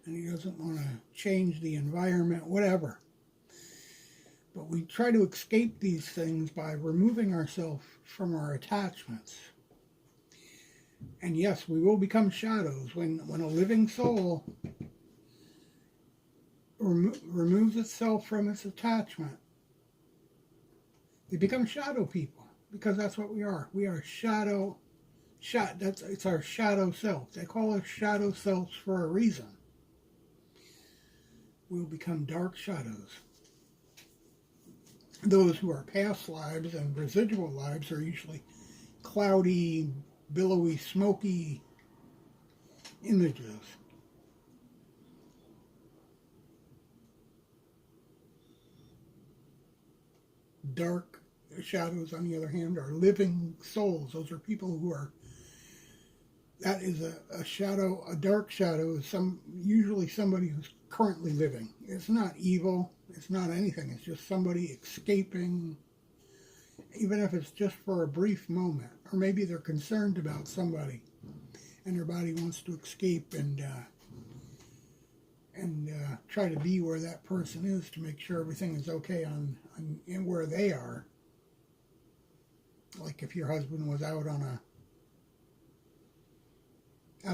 and he doesn't want to change the environment, whatever. But we try to escape these things by removing ourselves from our attachments. And yes, we will become shadows. When a living soul removes itself from its attachment, they become shadow people, because that's what we are. We are it's our shadow self. They call us shadow selves for a reason. We'll become dark shadows. Those who are past lives and residual lives are usually cloudy, billowy, smoky images. Dark shadows, on the other hand, are living souls. Those are people who are, that is a shadow. A dark shadow is usually somebody who's currently living. It's not evil. It's not anything. It's just somebody escaping even if it's just for a brief moment. Or maybe they're concerned about somebody and their body wants to escape and try to be where that person is to make sure everything is okay in where they are. Like if your husband was out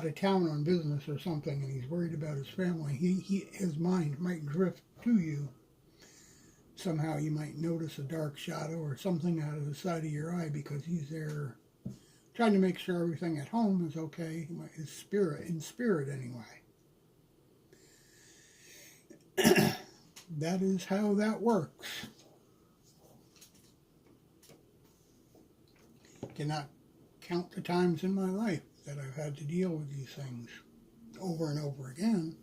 of town on business or something and he's worried about his family, his mind might drift to you. Somehow you might notice a dark shadow or something out of the side of your eye because he's there trying to make sure everything at home is okay, in spirit anyway. That is how that works. Cannot count the times in my life that I've had to deal with these things over and over again.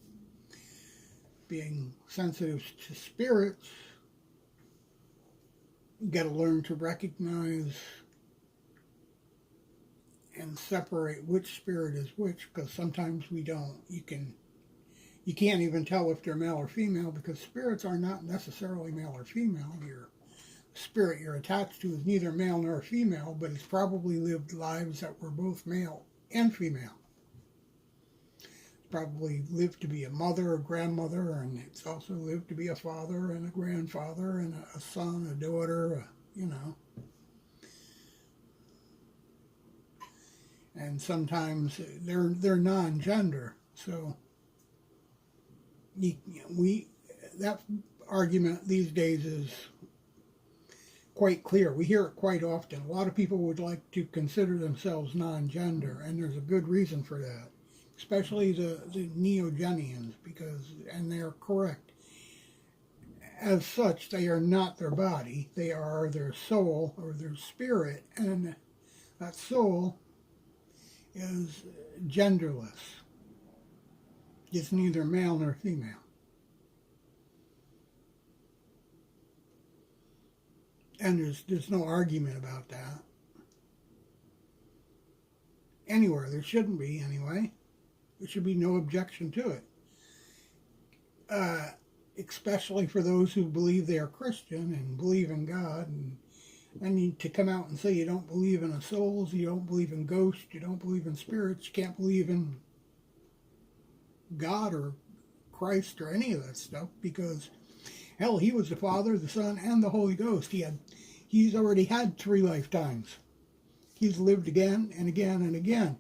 Being sensitive to spirits, you got to learn to recognize and separate which spirit is which, because sometimes we don't. You can't even tell if they're male or female, because spirits are not necessarily male or female. Your spirit you're attached to is neither male nor female, but it's probably lived lives that were both male and female. It's probably lived to be a mother, a grandmother, and it's also lived to be a father and a grandfather and a son, a daughter, And sometimes they're non-gender, so that argument these days is quite clear. We hear it quite often. A lot of people would like to consider themselves non-gender, and there's a good reason for that, especially the Neogenians, and they're correct. As such, they are not their body. They are their soul or their spirit, and that soul is genderless. It's neither male nor female. And there's no argument about that. Anywhere. There shouldn't be, anyway. There should be no objection to it. Especially for those who believe they are Christian and believe in God. And to come out and say you don't believe in souls, you don't believe in ghosts, you don't believe in spirits, you can't believe in God or Christ or any of that stuff, because hell, he was the Father, the Son, and the Holy Ghost. He's already had 3 lifetimes. He's lived again and again and again.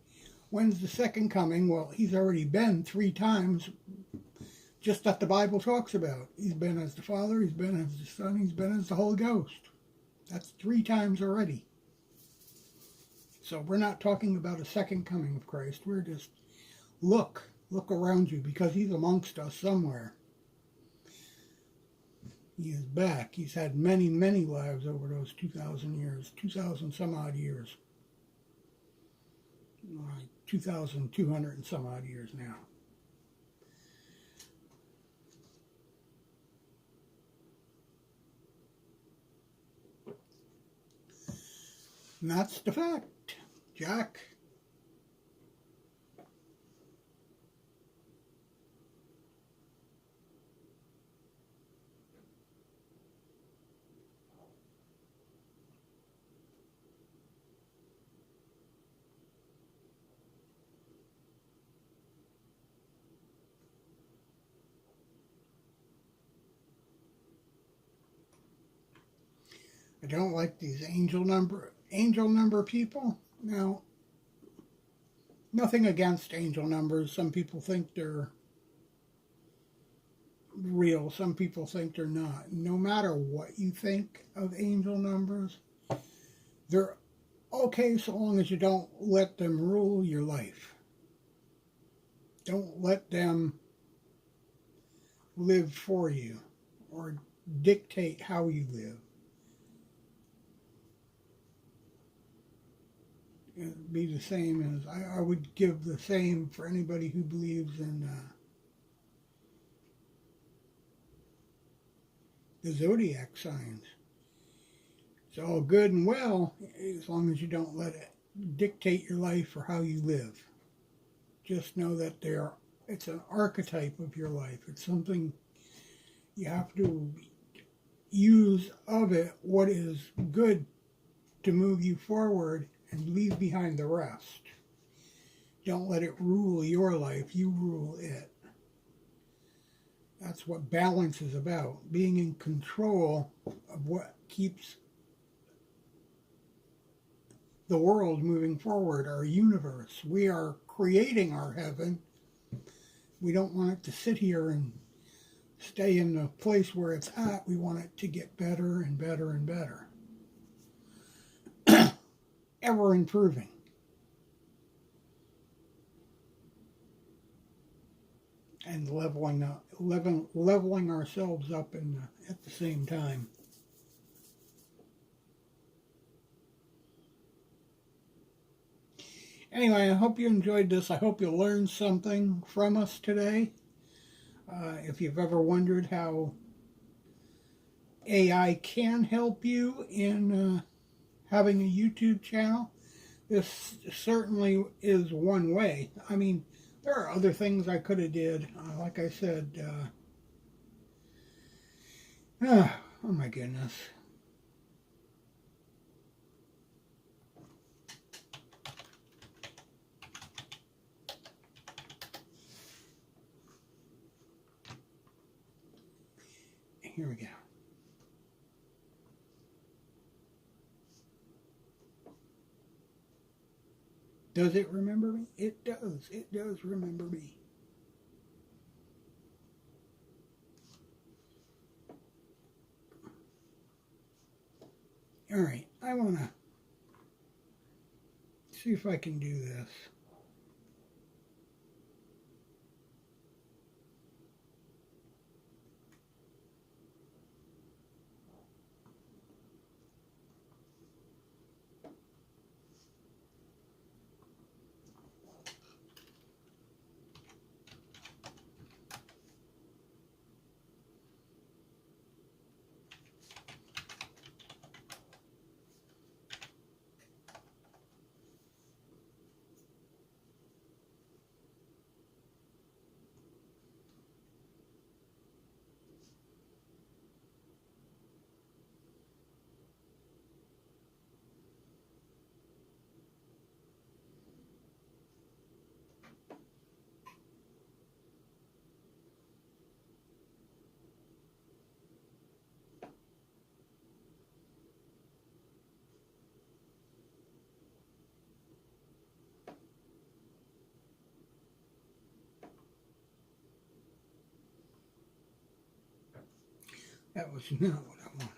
When's the second coming? Well, he's already been 3 times, just that the Bible talks about. He's been as the Father, he's been as the Son, he's been as the Holy Ghost. That's 3 times already. So we're not talking about a second coming of Christ. We're just, look around you, because he's amongst us somewhere. He is back. He's had many, many lives over those 2,000 years, 2,000 some odd years. 2,200 and some odd years now. And that's the fact, Jack. I don't like these angel number people. Now, nothing against angel numbers. Some people think they're real. Some people think they're not. No matter what you think of angel numbers, they're okay so long as you don't let them rule your life. Don't let them live for you or dictate how you live. It'd be the same as, I would give the same for anybody who believes in the zodiac signs. It's all good and well as long as you don't let it dictate your life or how you live. Just know that it's an archetype of your life. It's something you have to use of it what is good to move you forward and leave behind the rest. Don't let it rule your life, you rule it. That's what balance is about, being in control of what keeps the world moving forward, our universe. We are creating our heaven. We don't want it to sit here and stay in the place where it's at. We want it to get better and better and better. Ever improving. And leveling ourselves up at the same time. Anyway, I hope you enjoyed this. I hope you learned something from us today. If you've ever wondered how AI can help you in having a YouTube channel, this certainly is one way. I mean, there are other things I could have did. Like I said, oh my goodness. Here we go. Does it remember me? It does. It does remember me. All right, I want to see if I can do this. That was not what I wanted.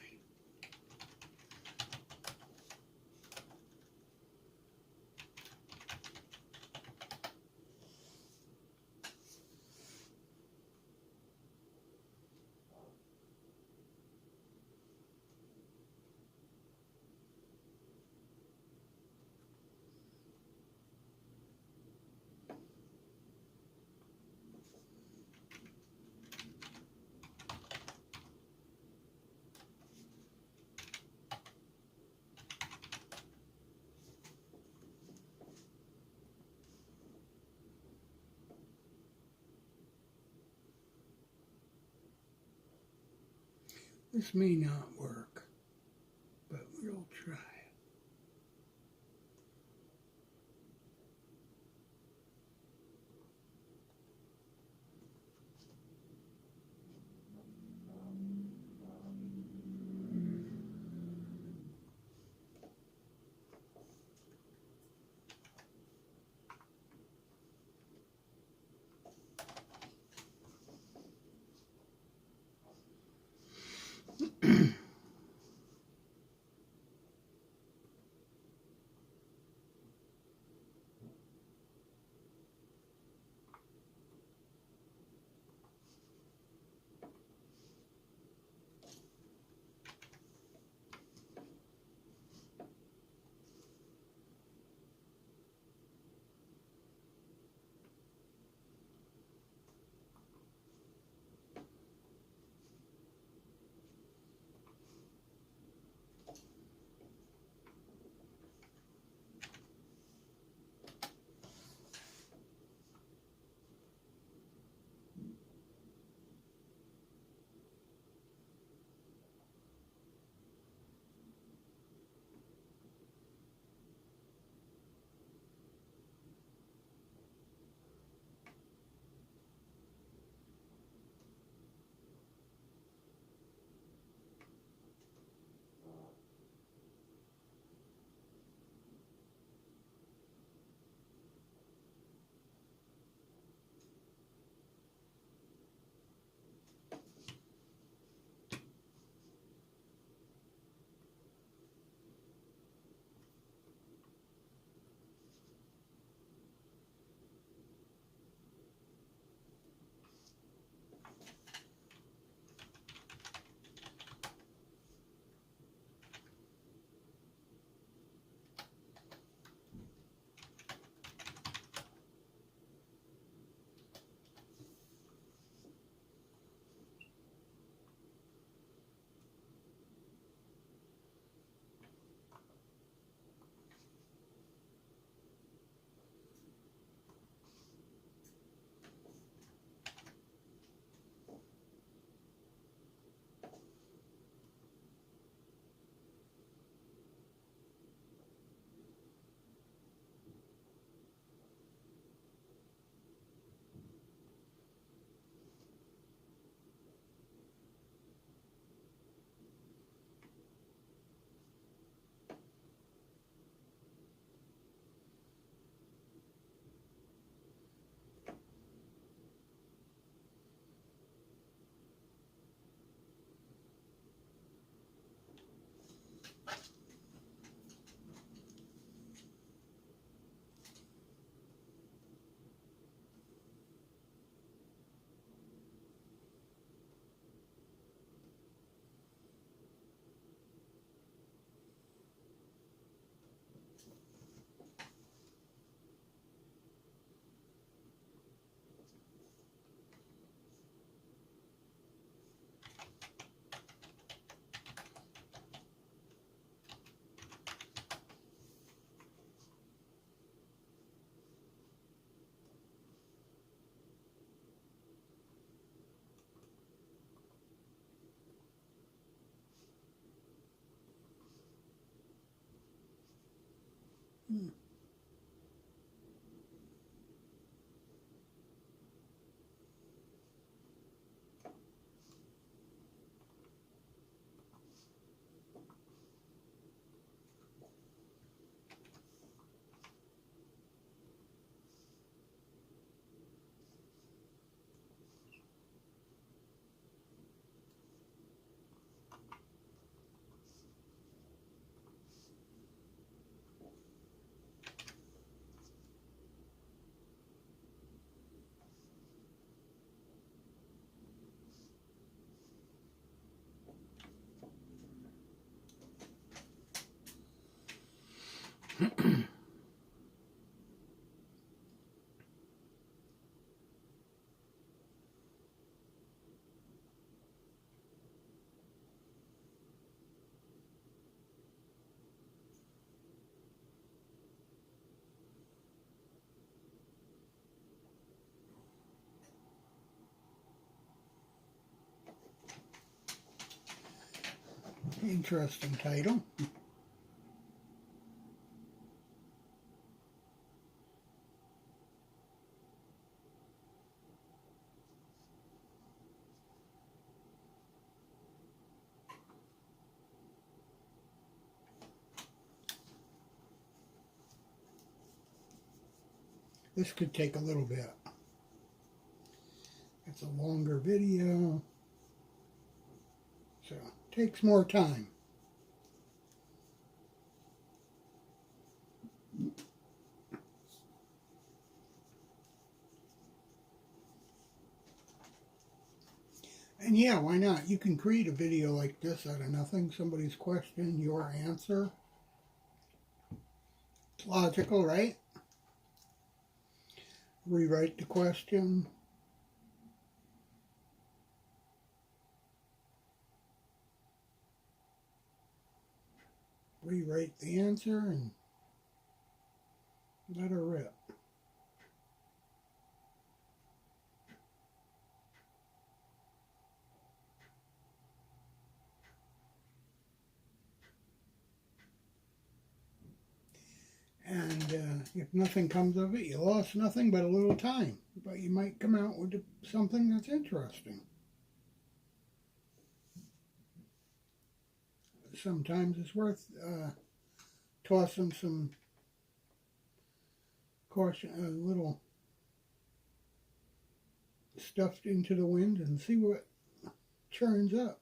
This may not work, but we'll try. Interesting title. This could take a little bit. It's a longer video, so it takes more time. And yeah, why not? You can create a video like this out of nothing. Somebody's question, your answer. It's logical, right? Rewrite the question. Rewrite the answer and let her rip. And if nothing comes of it, you lost nothing but a little time. But you might come out with something that's interesting. Sometimes it's worth tossing some caution, a little stuff into the wind and see what churns up.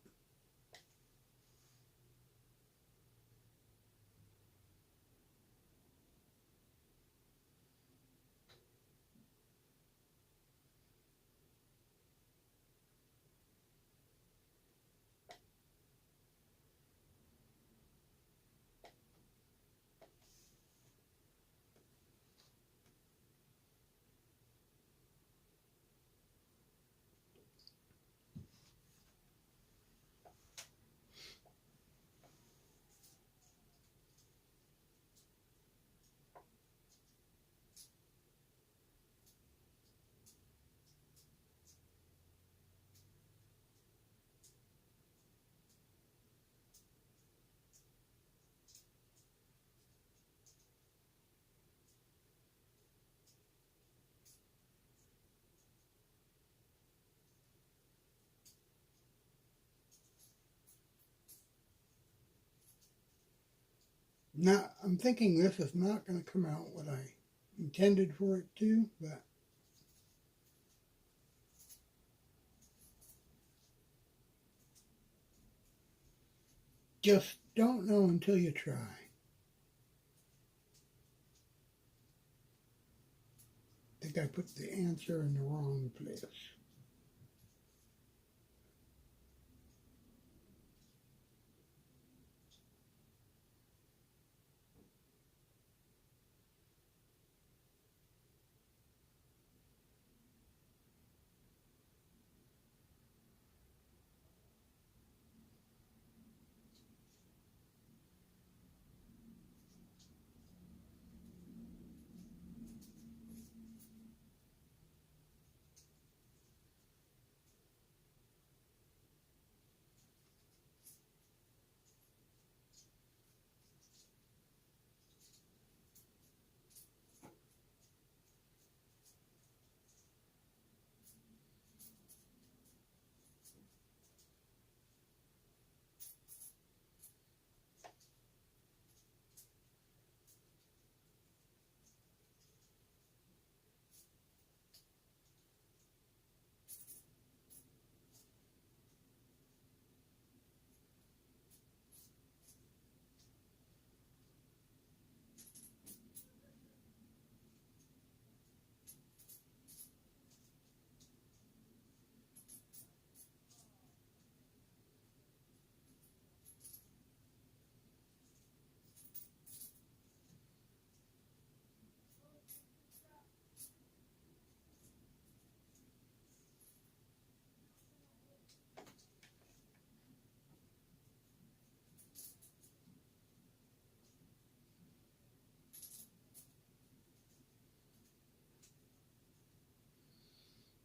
Now, I'm thinking this is not going to come out what I intended for it to, but just don't know until you try. I think I put the answer in the wrong place.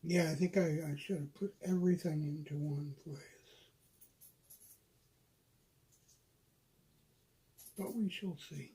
Yeah, I think I should have put everything into one place. But we shall see.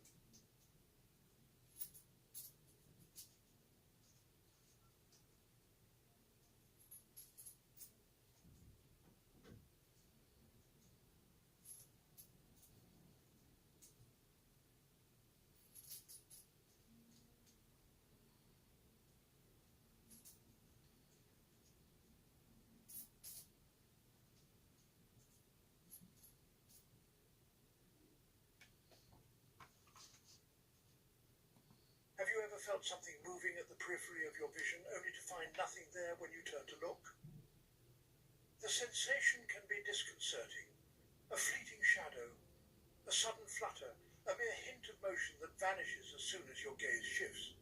Have you ever felt something moving at the periphery of your vision, only to find nothing there when you turn to look? The sensation can be disconcerting. A fleeting shadow, a sudden flutter, a mere hint of motion that vanishes as soon as your gaze shifts.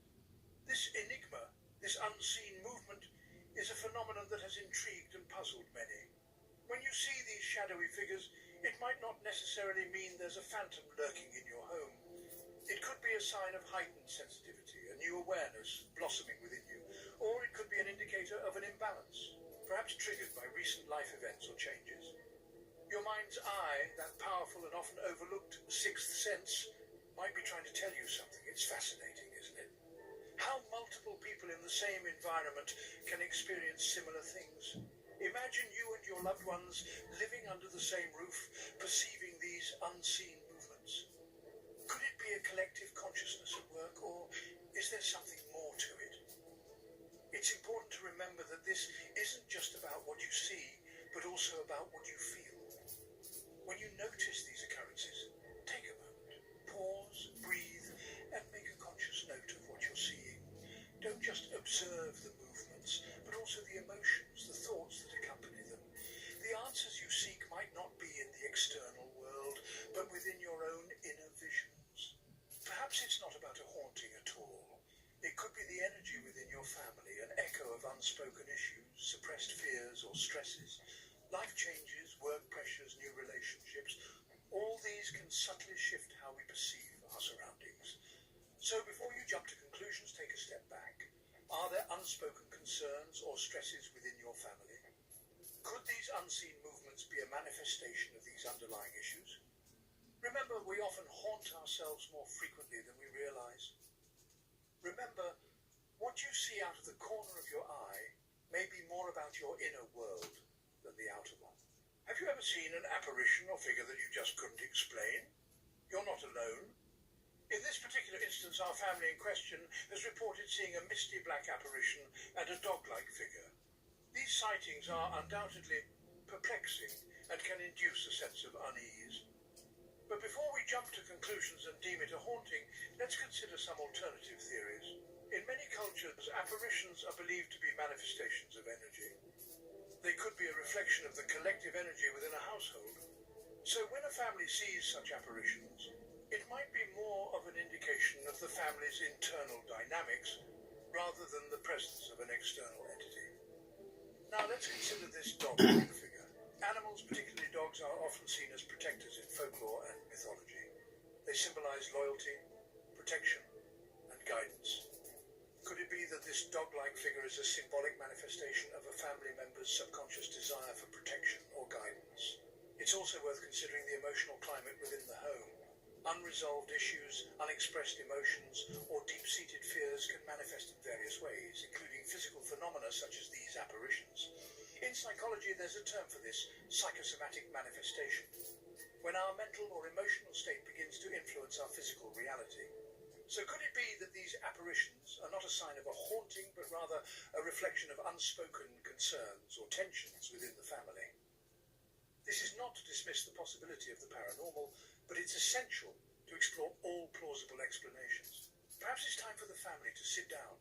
This enigma, this unseen movement, is a phenomenon that has intrigued and puzzled many. When you see these shadowy figures, it might not necessarily mean there's a phantom lurking in your home. It could be a sign of heightened sensitivity, a new awareness blossoming within you, or it could be an indicator of an imbalance, perhaps triggered by recent life events or changes. Your mind's eye, that powerful and often overlooked sixth sense, might be trying to tell you something. It's fascinating, isn't it? How multiple people in the same environment can experience similar things. Imagine you and your loved ones living under the same roof, perceiving these unseen movements. Could it be a collective consciousness at work, or is there something more to it? It's important to remember that this isn't just about what you see, but also about what you feel. When you notice these occurrences, take a moment, pause, breathe, and make a conscious note of what you're seeing. Don't just observe the movements, but also the emotions, the thoughts that accompany them. The answers you seek might not be in the external world, but within your own inner visions. Perhaps it's not about a haunting at all. It could be the energy within your family, an echo of unspoken issues, suppressed fears or stresses, life changes, work pressures, new relationships. All these can subtly shift how we perceive our surroundings. So before you jump to conclusions, take a step back. Are there unspoken concerns or stresses within your family? Could these unseen movements be a manifestation of these underlying issues? Remember, we often haunt ourselves more frequently than we realize. Remember, what you see out of the corner of your eye may be more about your inner world than the outer one. Have you ever seen an apparition or figure that you just couldn't explain? You're not alone. In this particular instance, our family in question has reported seeing a misty black apparition and a dog-like figure. These sightings are undoubtedly perplexing and can induce a sense of unease. But before we jump to conclusions and deem it a haunting, let's consider some alternative theories. In many cultures, apparitions are believed to be manifestations of energy. They could be a reflection of the collective energy within a household. So when a family sees such apparitions, it might be more of an indication of the family's internal dynamics rather than the presence of an external entity. Now let's consider this dog-like figure. Animals, particularly dogs, are often seen as protectors in folklore and mythology. They symbolize loyalty, protection, and guidance. Could it be that this dog-like figure is a symbolic manifestation of a family member's subconscious desire for protection or guidance? It's also worth considering the emotional climate within the home. Unresolved issues, unexpressed emotions, or deep-seated fears can manifest in various ways, including physical phenomena such as these apparitions. In psychology, there's a term for this, psychosomatic manifestation, when our mental or emotional state begins to influence our physical reality. So could it be that these apparitions are not a sign of a haunting, but rather a reflection of unspoken concerns or tensions within the family? This is not to dismiss the possibility of the paranormal, but it's essential to explore all plausible explanations. Perhaps it's time for the family to sit down,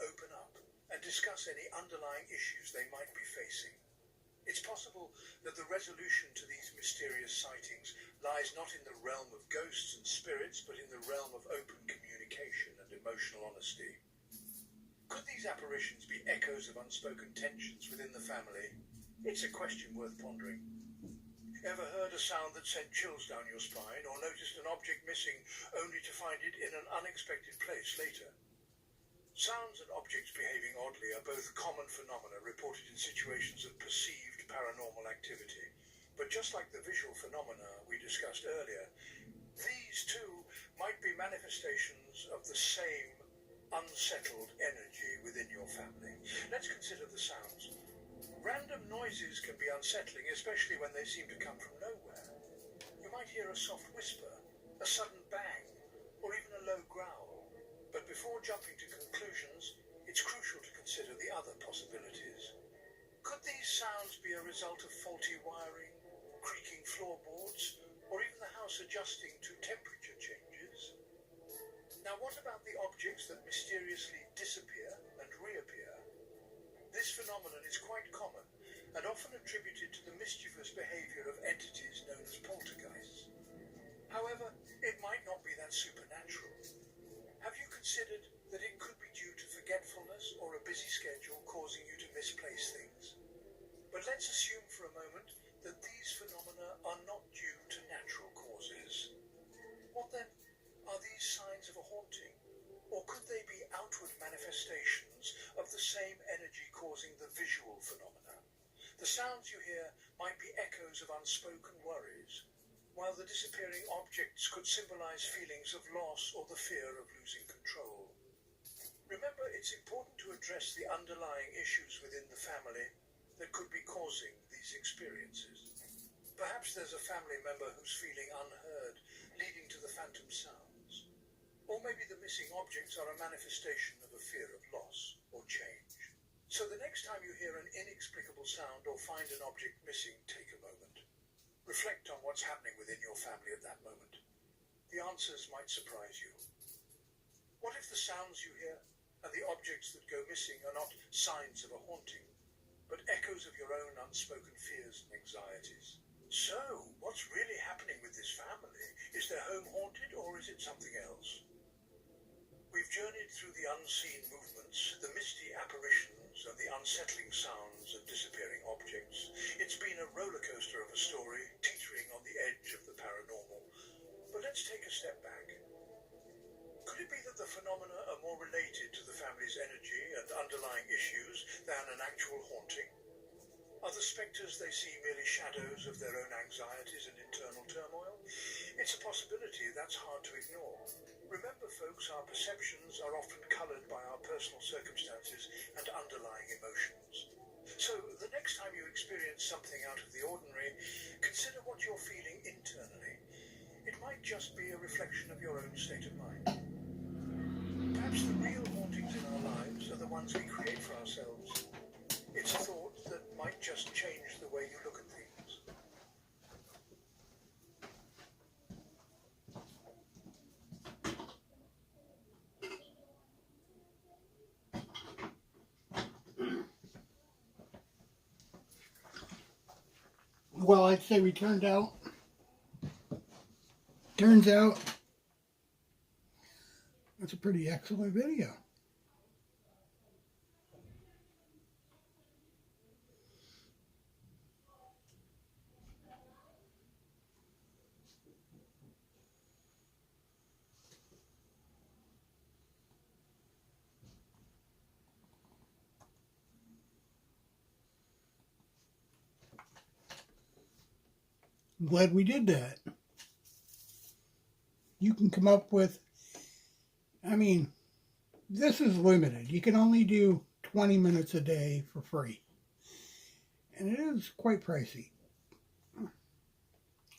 open up, and discuss any underlying issues they might be facing. It's possible that the resolution to these mysterious sightings lies not in the realm of ghosts and spirits, but in the realm of open communication and emotional honesty. Could these apparitions be echoes of unspoken tensions within the family? It's a question worth pondering. Ever heard a sound that sent chills down your spine, or noticed an object missing only to find it in an unexpected place later? Sounds and objects behaving oddly are both common phenomena reported in situations of perceived paranormal activity. But just like the visual phenomena we discussed earlier, these too might be manifestations of the same unsettled energy within your family. Let's consider the sounds. Random noises can be unsettling, especially when they seem to come from nowhere. You might hear a soft whisper, a sudden bang, or even a low growl. But before jumping to conclusions, it's crucial to consider the other possibilities. Could these sounds be a result of faulty wiring, creaking floorboards, or even the house adjusting to temperature changes? Now, what about the objects that mysteriously disappear and reappear? This phenomenon is quite common and often attributed to the mischievous behavior of entities known as poltergeists. However, it might not be that supernatural. Have you considered that it could be due to forgetfulness or a busy schedule causing you to misplace things? But let's assume for a moment that these phenomena are not due to natural causes. What then are these signs of a haunting? Or could they be outward manifestations of the same energy causing the visual phenomena? The sounds you hear might be echoes of unspoken worries, while the disappearing objects could symbolize feelings of loss or the fear of losing control. Remember, it's important to address the underlying issues within the family that could be causing these experiences. Perhaps there's a family member who's feeling unheard, leading to the phantom sounds. Or maybe the missing objects are a manifestation of a fear of loss or change. So the next time you hear an inexplicable sound or find an object missing, take a moment. Reflect on what's happening within your family at that moment. The answers might surprise you. What if the sounds you hear and the objects that go missing are not signs of a haunting, but echoes of your own unspoken fears and anxieties? So, what's really happening with this family? Is their home haunted, or is it something else? We've journeyed through the unseen movements, the misty apparitions, and the unsettling sounds and disappearing objects. It's been a roller coaster of a story, teetering on the edge of the paranormal. But let's take a step back. Could it be that the phenomena are more related to the family's energy and underlying issues than an actual haunting? Are the spectres they see merely shadows of their own anxieties and internal turmoil? It's a possibility that's hard to ignore. Remember, folks, our perceptions are often coloured by our personal circumstances and underlying emotions. So, the next time you experience something out of the ordinary, consider what you're feeling internally. It might just be a reflection of your own state of mind. Perhaps the real hauntings in our lives are the ones we create for ourselves. It's a thought that might just change the way you look at things. Well, I'd say we turns out, that's a pretty excellent video. I'm glad we did that. You can come up with, this is limited. You can only do 20 minutes a day for free. And it is quite pricey.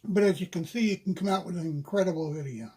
But as you can see, you can come out with an incredible video.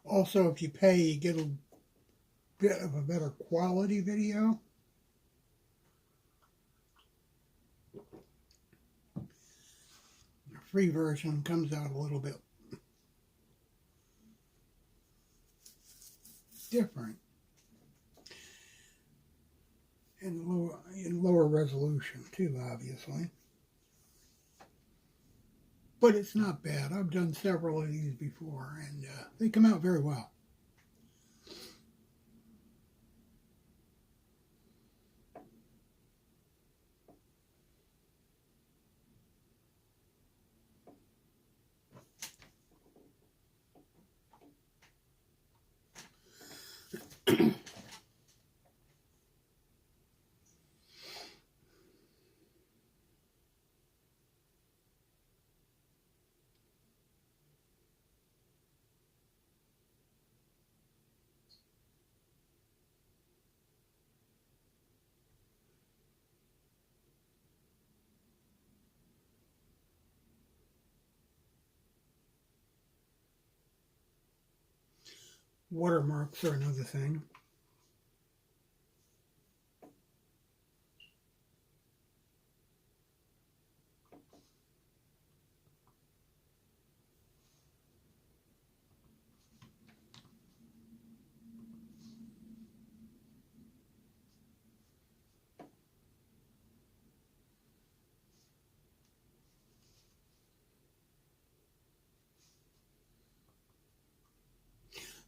Also, if you pay, you get a bit of a better quality video. The free version comes out a little bit different and in lower resolution too, obviously. But it's not bad. I've done several of these before, and they come out very well. Watermarks are another thing.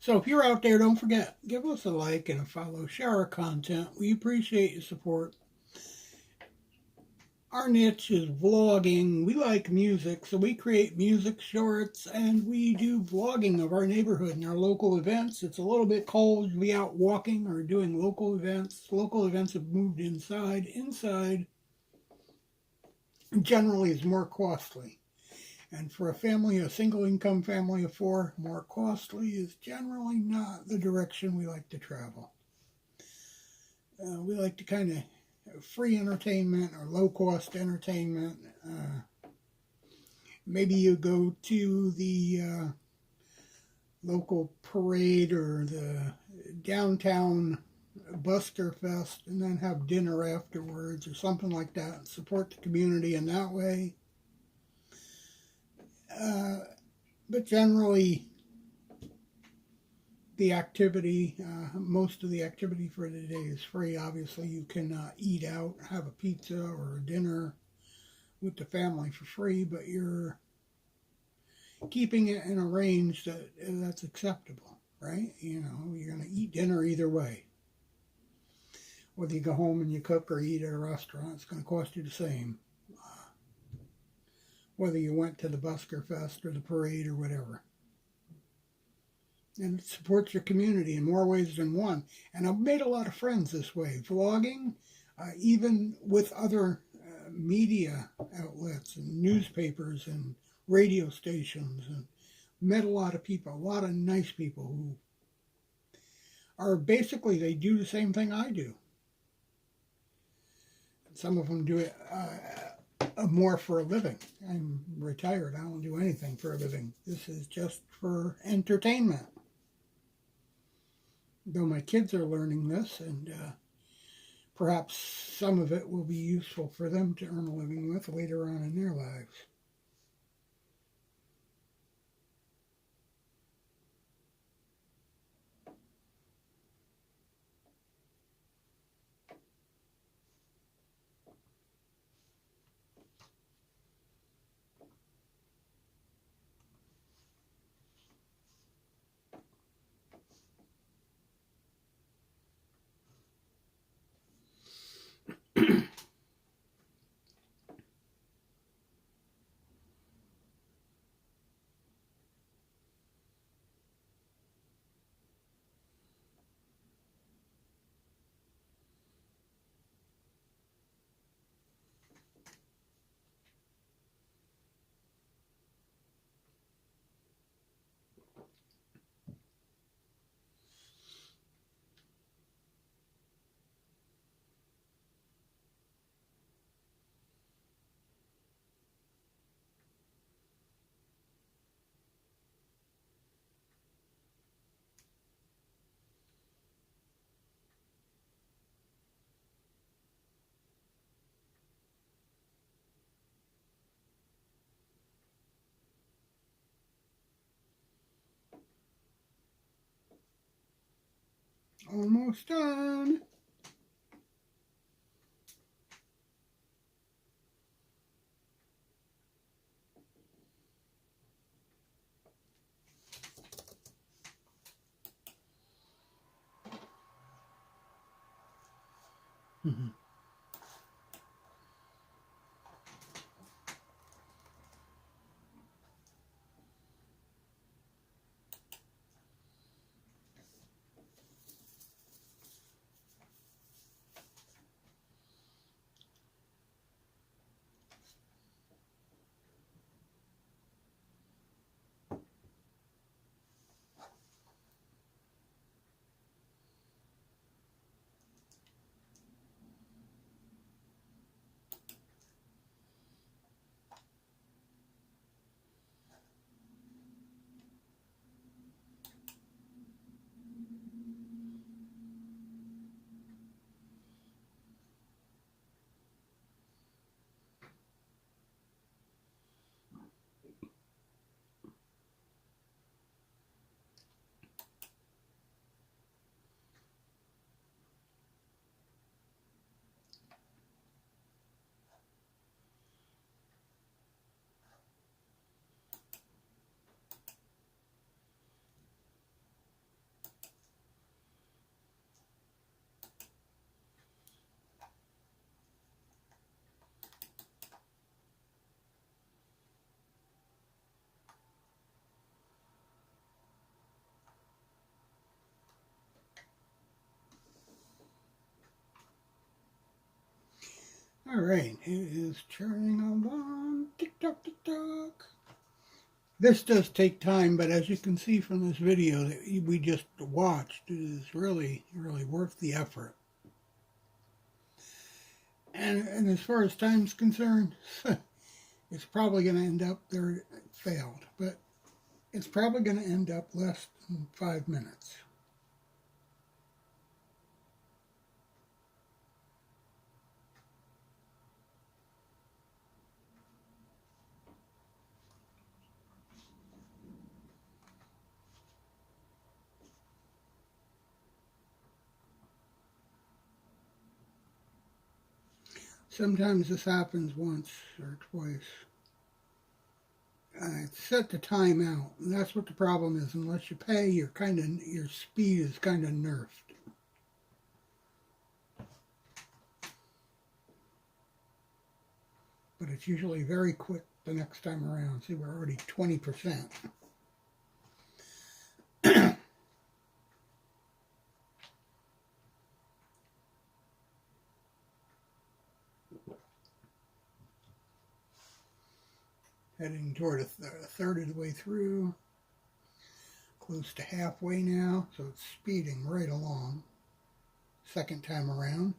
So if you're out there, don't forget, give us a like and a follow. Share our content. We appreciate your support. Our niche is vlogging. We like music, so we create music shorts, and we do vlogging of our neighborhood and our local events. It's a little bit cold to be out walking or doing local events. Local events have moved inside. Inside generally is more costly. And for a family, a single income family of four, more costly is generally not the direction we like to travel. We like to kind of free entertainment or low cost entertainment. Maybe you go to the local parade or the downtown Buster Fest and then have dinner afterwards or something like that. Support the community in that way. But generally, the activity, most of the activity for the day is free. Obviously, you can eat out, have a pizza or a dinner with the family for free, but you're keeping it in a range that's acceptable, right? You know, you're going to eat dinner either way. Whether you go home and you cook or eat at a restaurant, it's going to cost you the same. Whether you went to the Busker Fest or the parade or whatever. And it supports your community in more ways than one. And I've made a lot of friends this way. Vlogging, even with other media outlets and newspapers and radio stations, and met a lot of people, a lot of nice people who are basically, they do the same thing I do. Some of them do it more for a living. I'm retired. I don't do anything for a living. This is just for entertainment. Though my kids are learning this, and perhaps some of it will be useful for them to earn a living with later on in their lives. Almost done. All right, it is churning along. Tick tock, tick tock. This does take time, but as you can see from this video that we just watched, it is really, really worth the effort. And as far as time's concerned, it's probably going to end up there. It failed, but it's probably going to end up less than 5 minutes. Sometimes this happens once or twice. It's set to time out, and that's what the problem is. Unless you pay, your speed is kind of nerfed. But it's usually very quick the next time around. See, we're already 20%. Heading toward a third of the way through. Close to halfway now, so it's speeding right along. Second time around.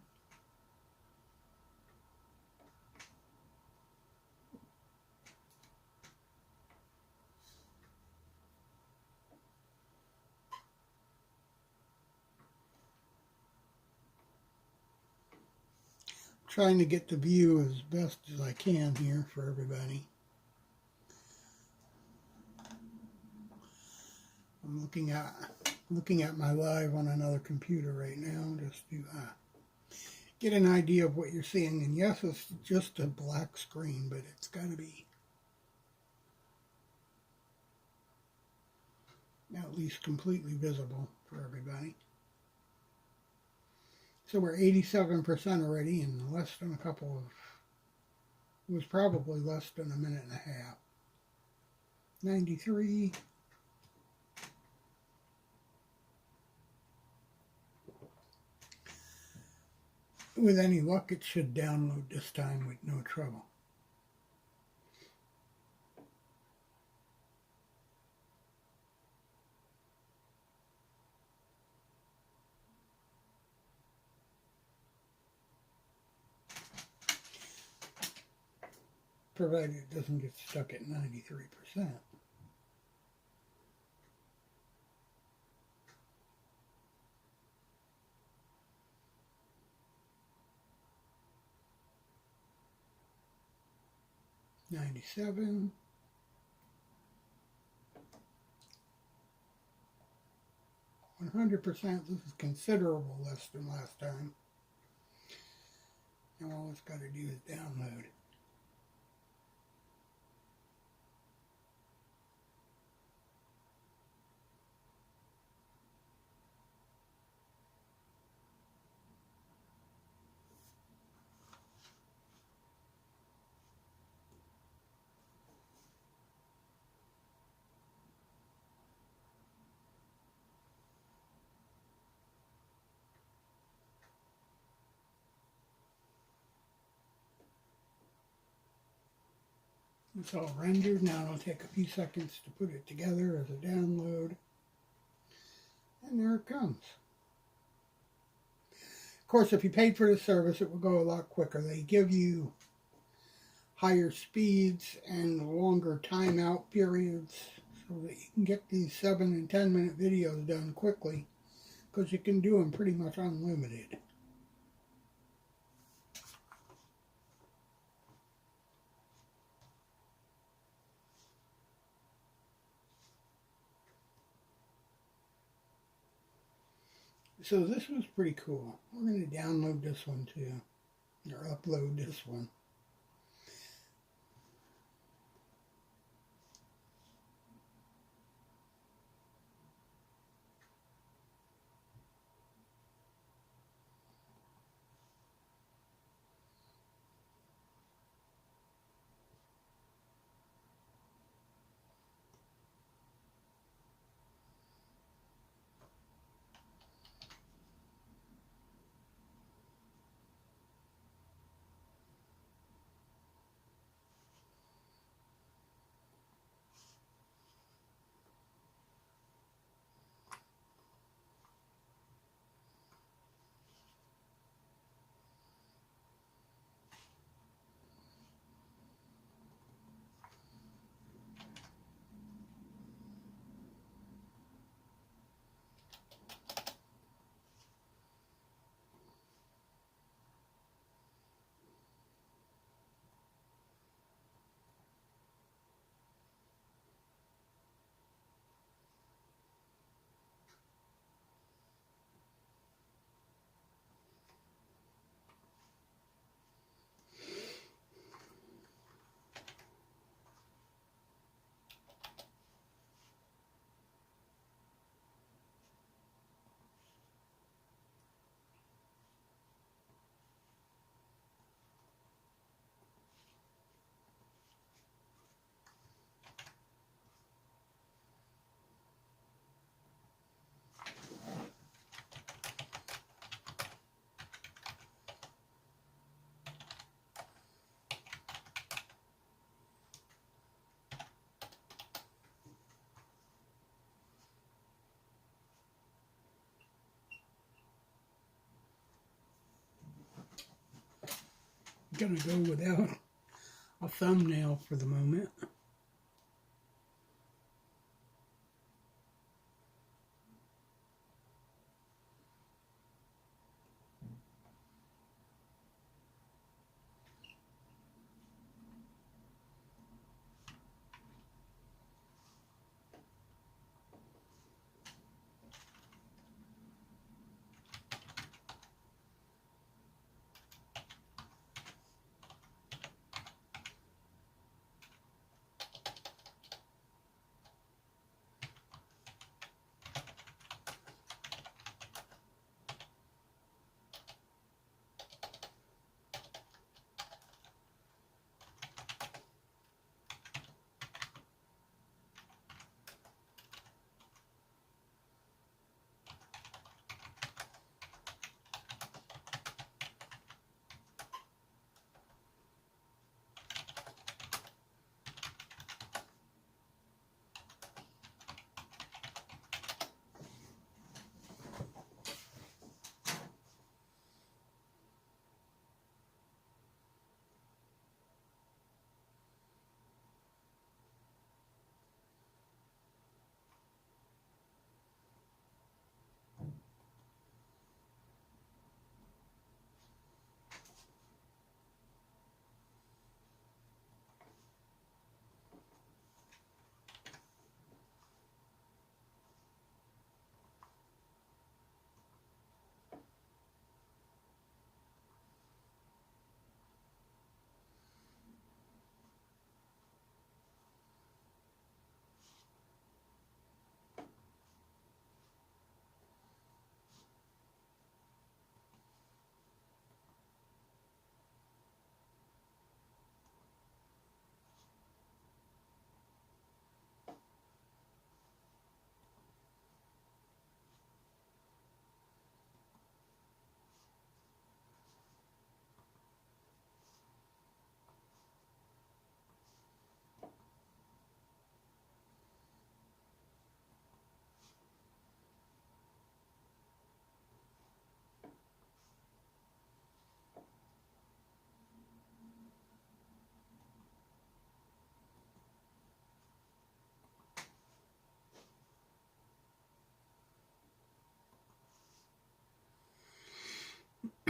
Trying to get the view as best as I can here for everybody. I'm looking at my live on another computer right now just to get an idea of what you're seeing. And yes, it's just a black screen, but it's got to be at least completely visible for everybody. So we're 87% already in less than it was probably less than a minute and a half. 93. With any luck, it should download this time with no trouble. Provided it doesn't get stuck at 93%. $97. 100%. This is considerable less than last time. Now all it's got to do is download. It's all rendered. Now it'll take a few seconds to put it together as a download. And there it comes. Of course, if you paid for the service, it will go a lot quicker. They give you higher speeds and longer timeout periods so that you can get these 7 and 10 minute videos done quickly, because you can do them pretty much unlimited. So this was pretty cool. We're going to download this one too, or upload this one. I'm going to go without a thumbnail for the moment.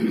Have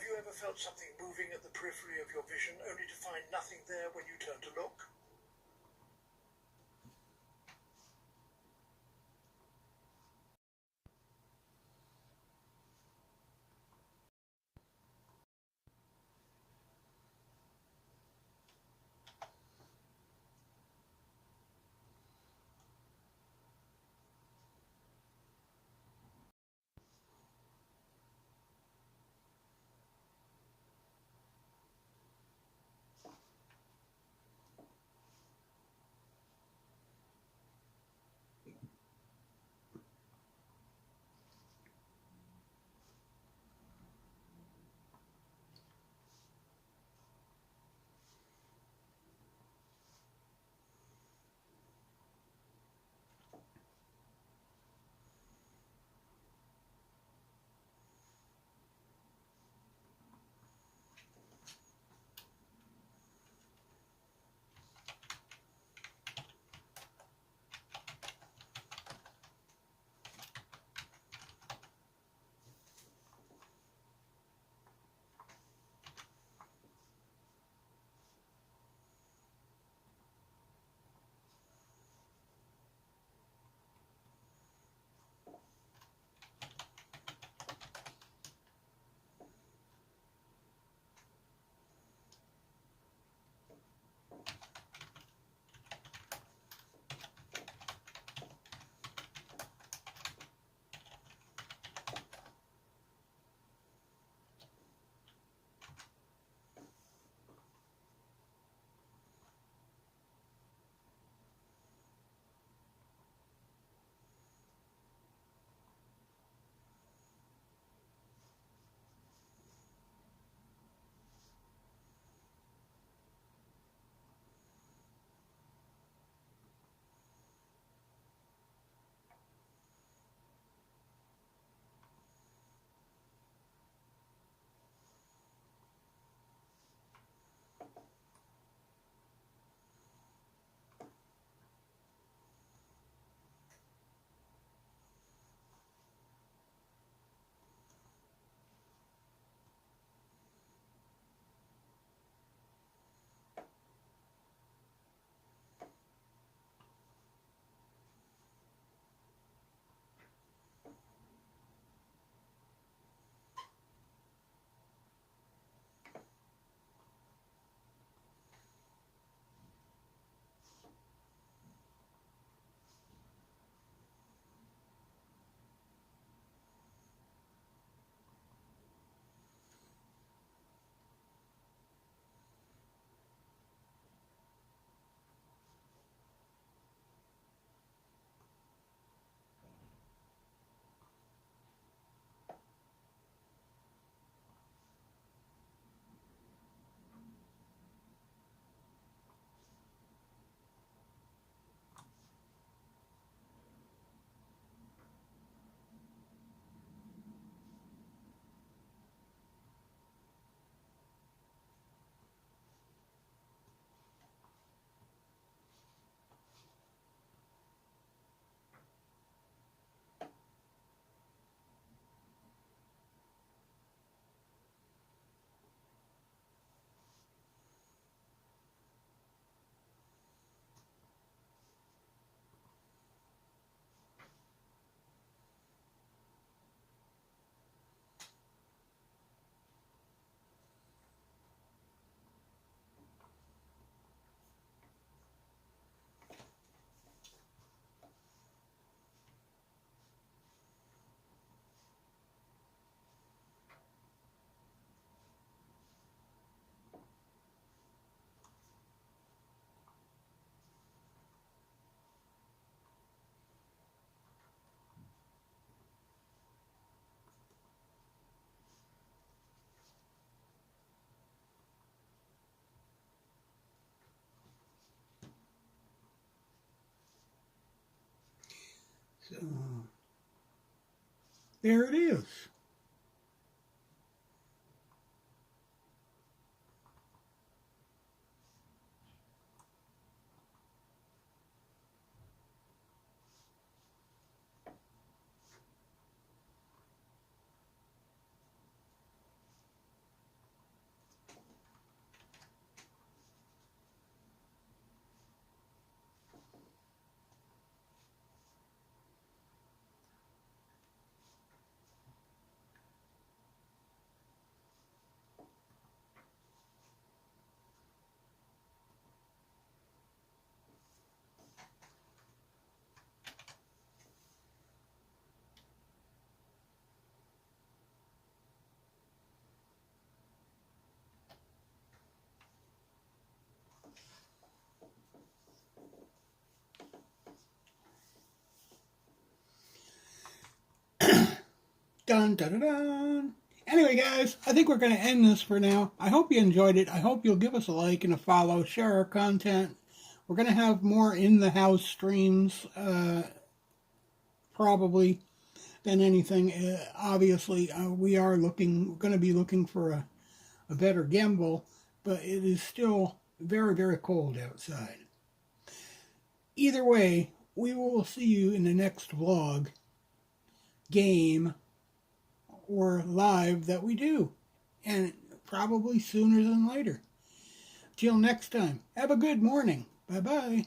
you ever felt something moving at the periphery of your vision, only to find nothing there when you turn to look? There it is. Dun, dun, dun, dun. Anyway, guys, I think we're going to end this for now. I hope you enjoyed it. I hope you'll give us a like and a follow, share our content. We're going to have more in-the-house streams, probably, than anything. Obviously, we are going to be looking for a better gimbal, but it is still very, very cold outside. Either way, we will see you in the next vlog, game, or live that we do, and probably sooner than later. Till next time, have a good morning. Bye-bye.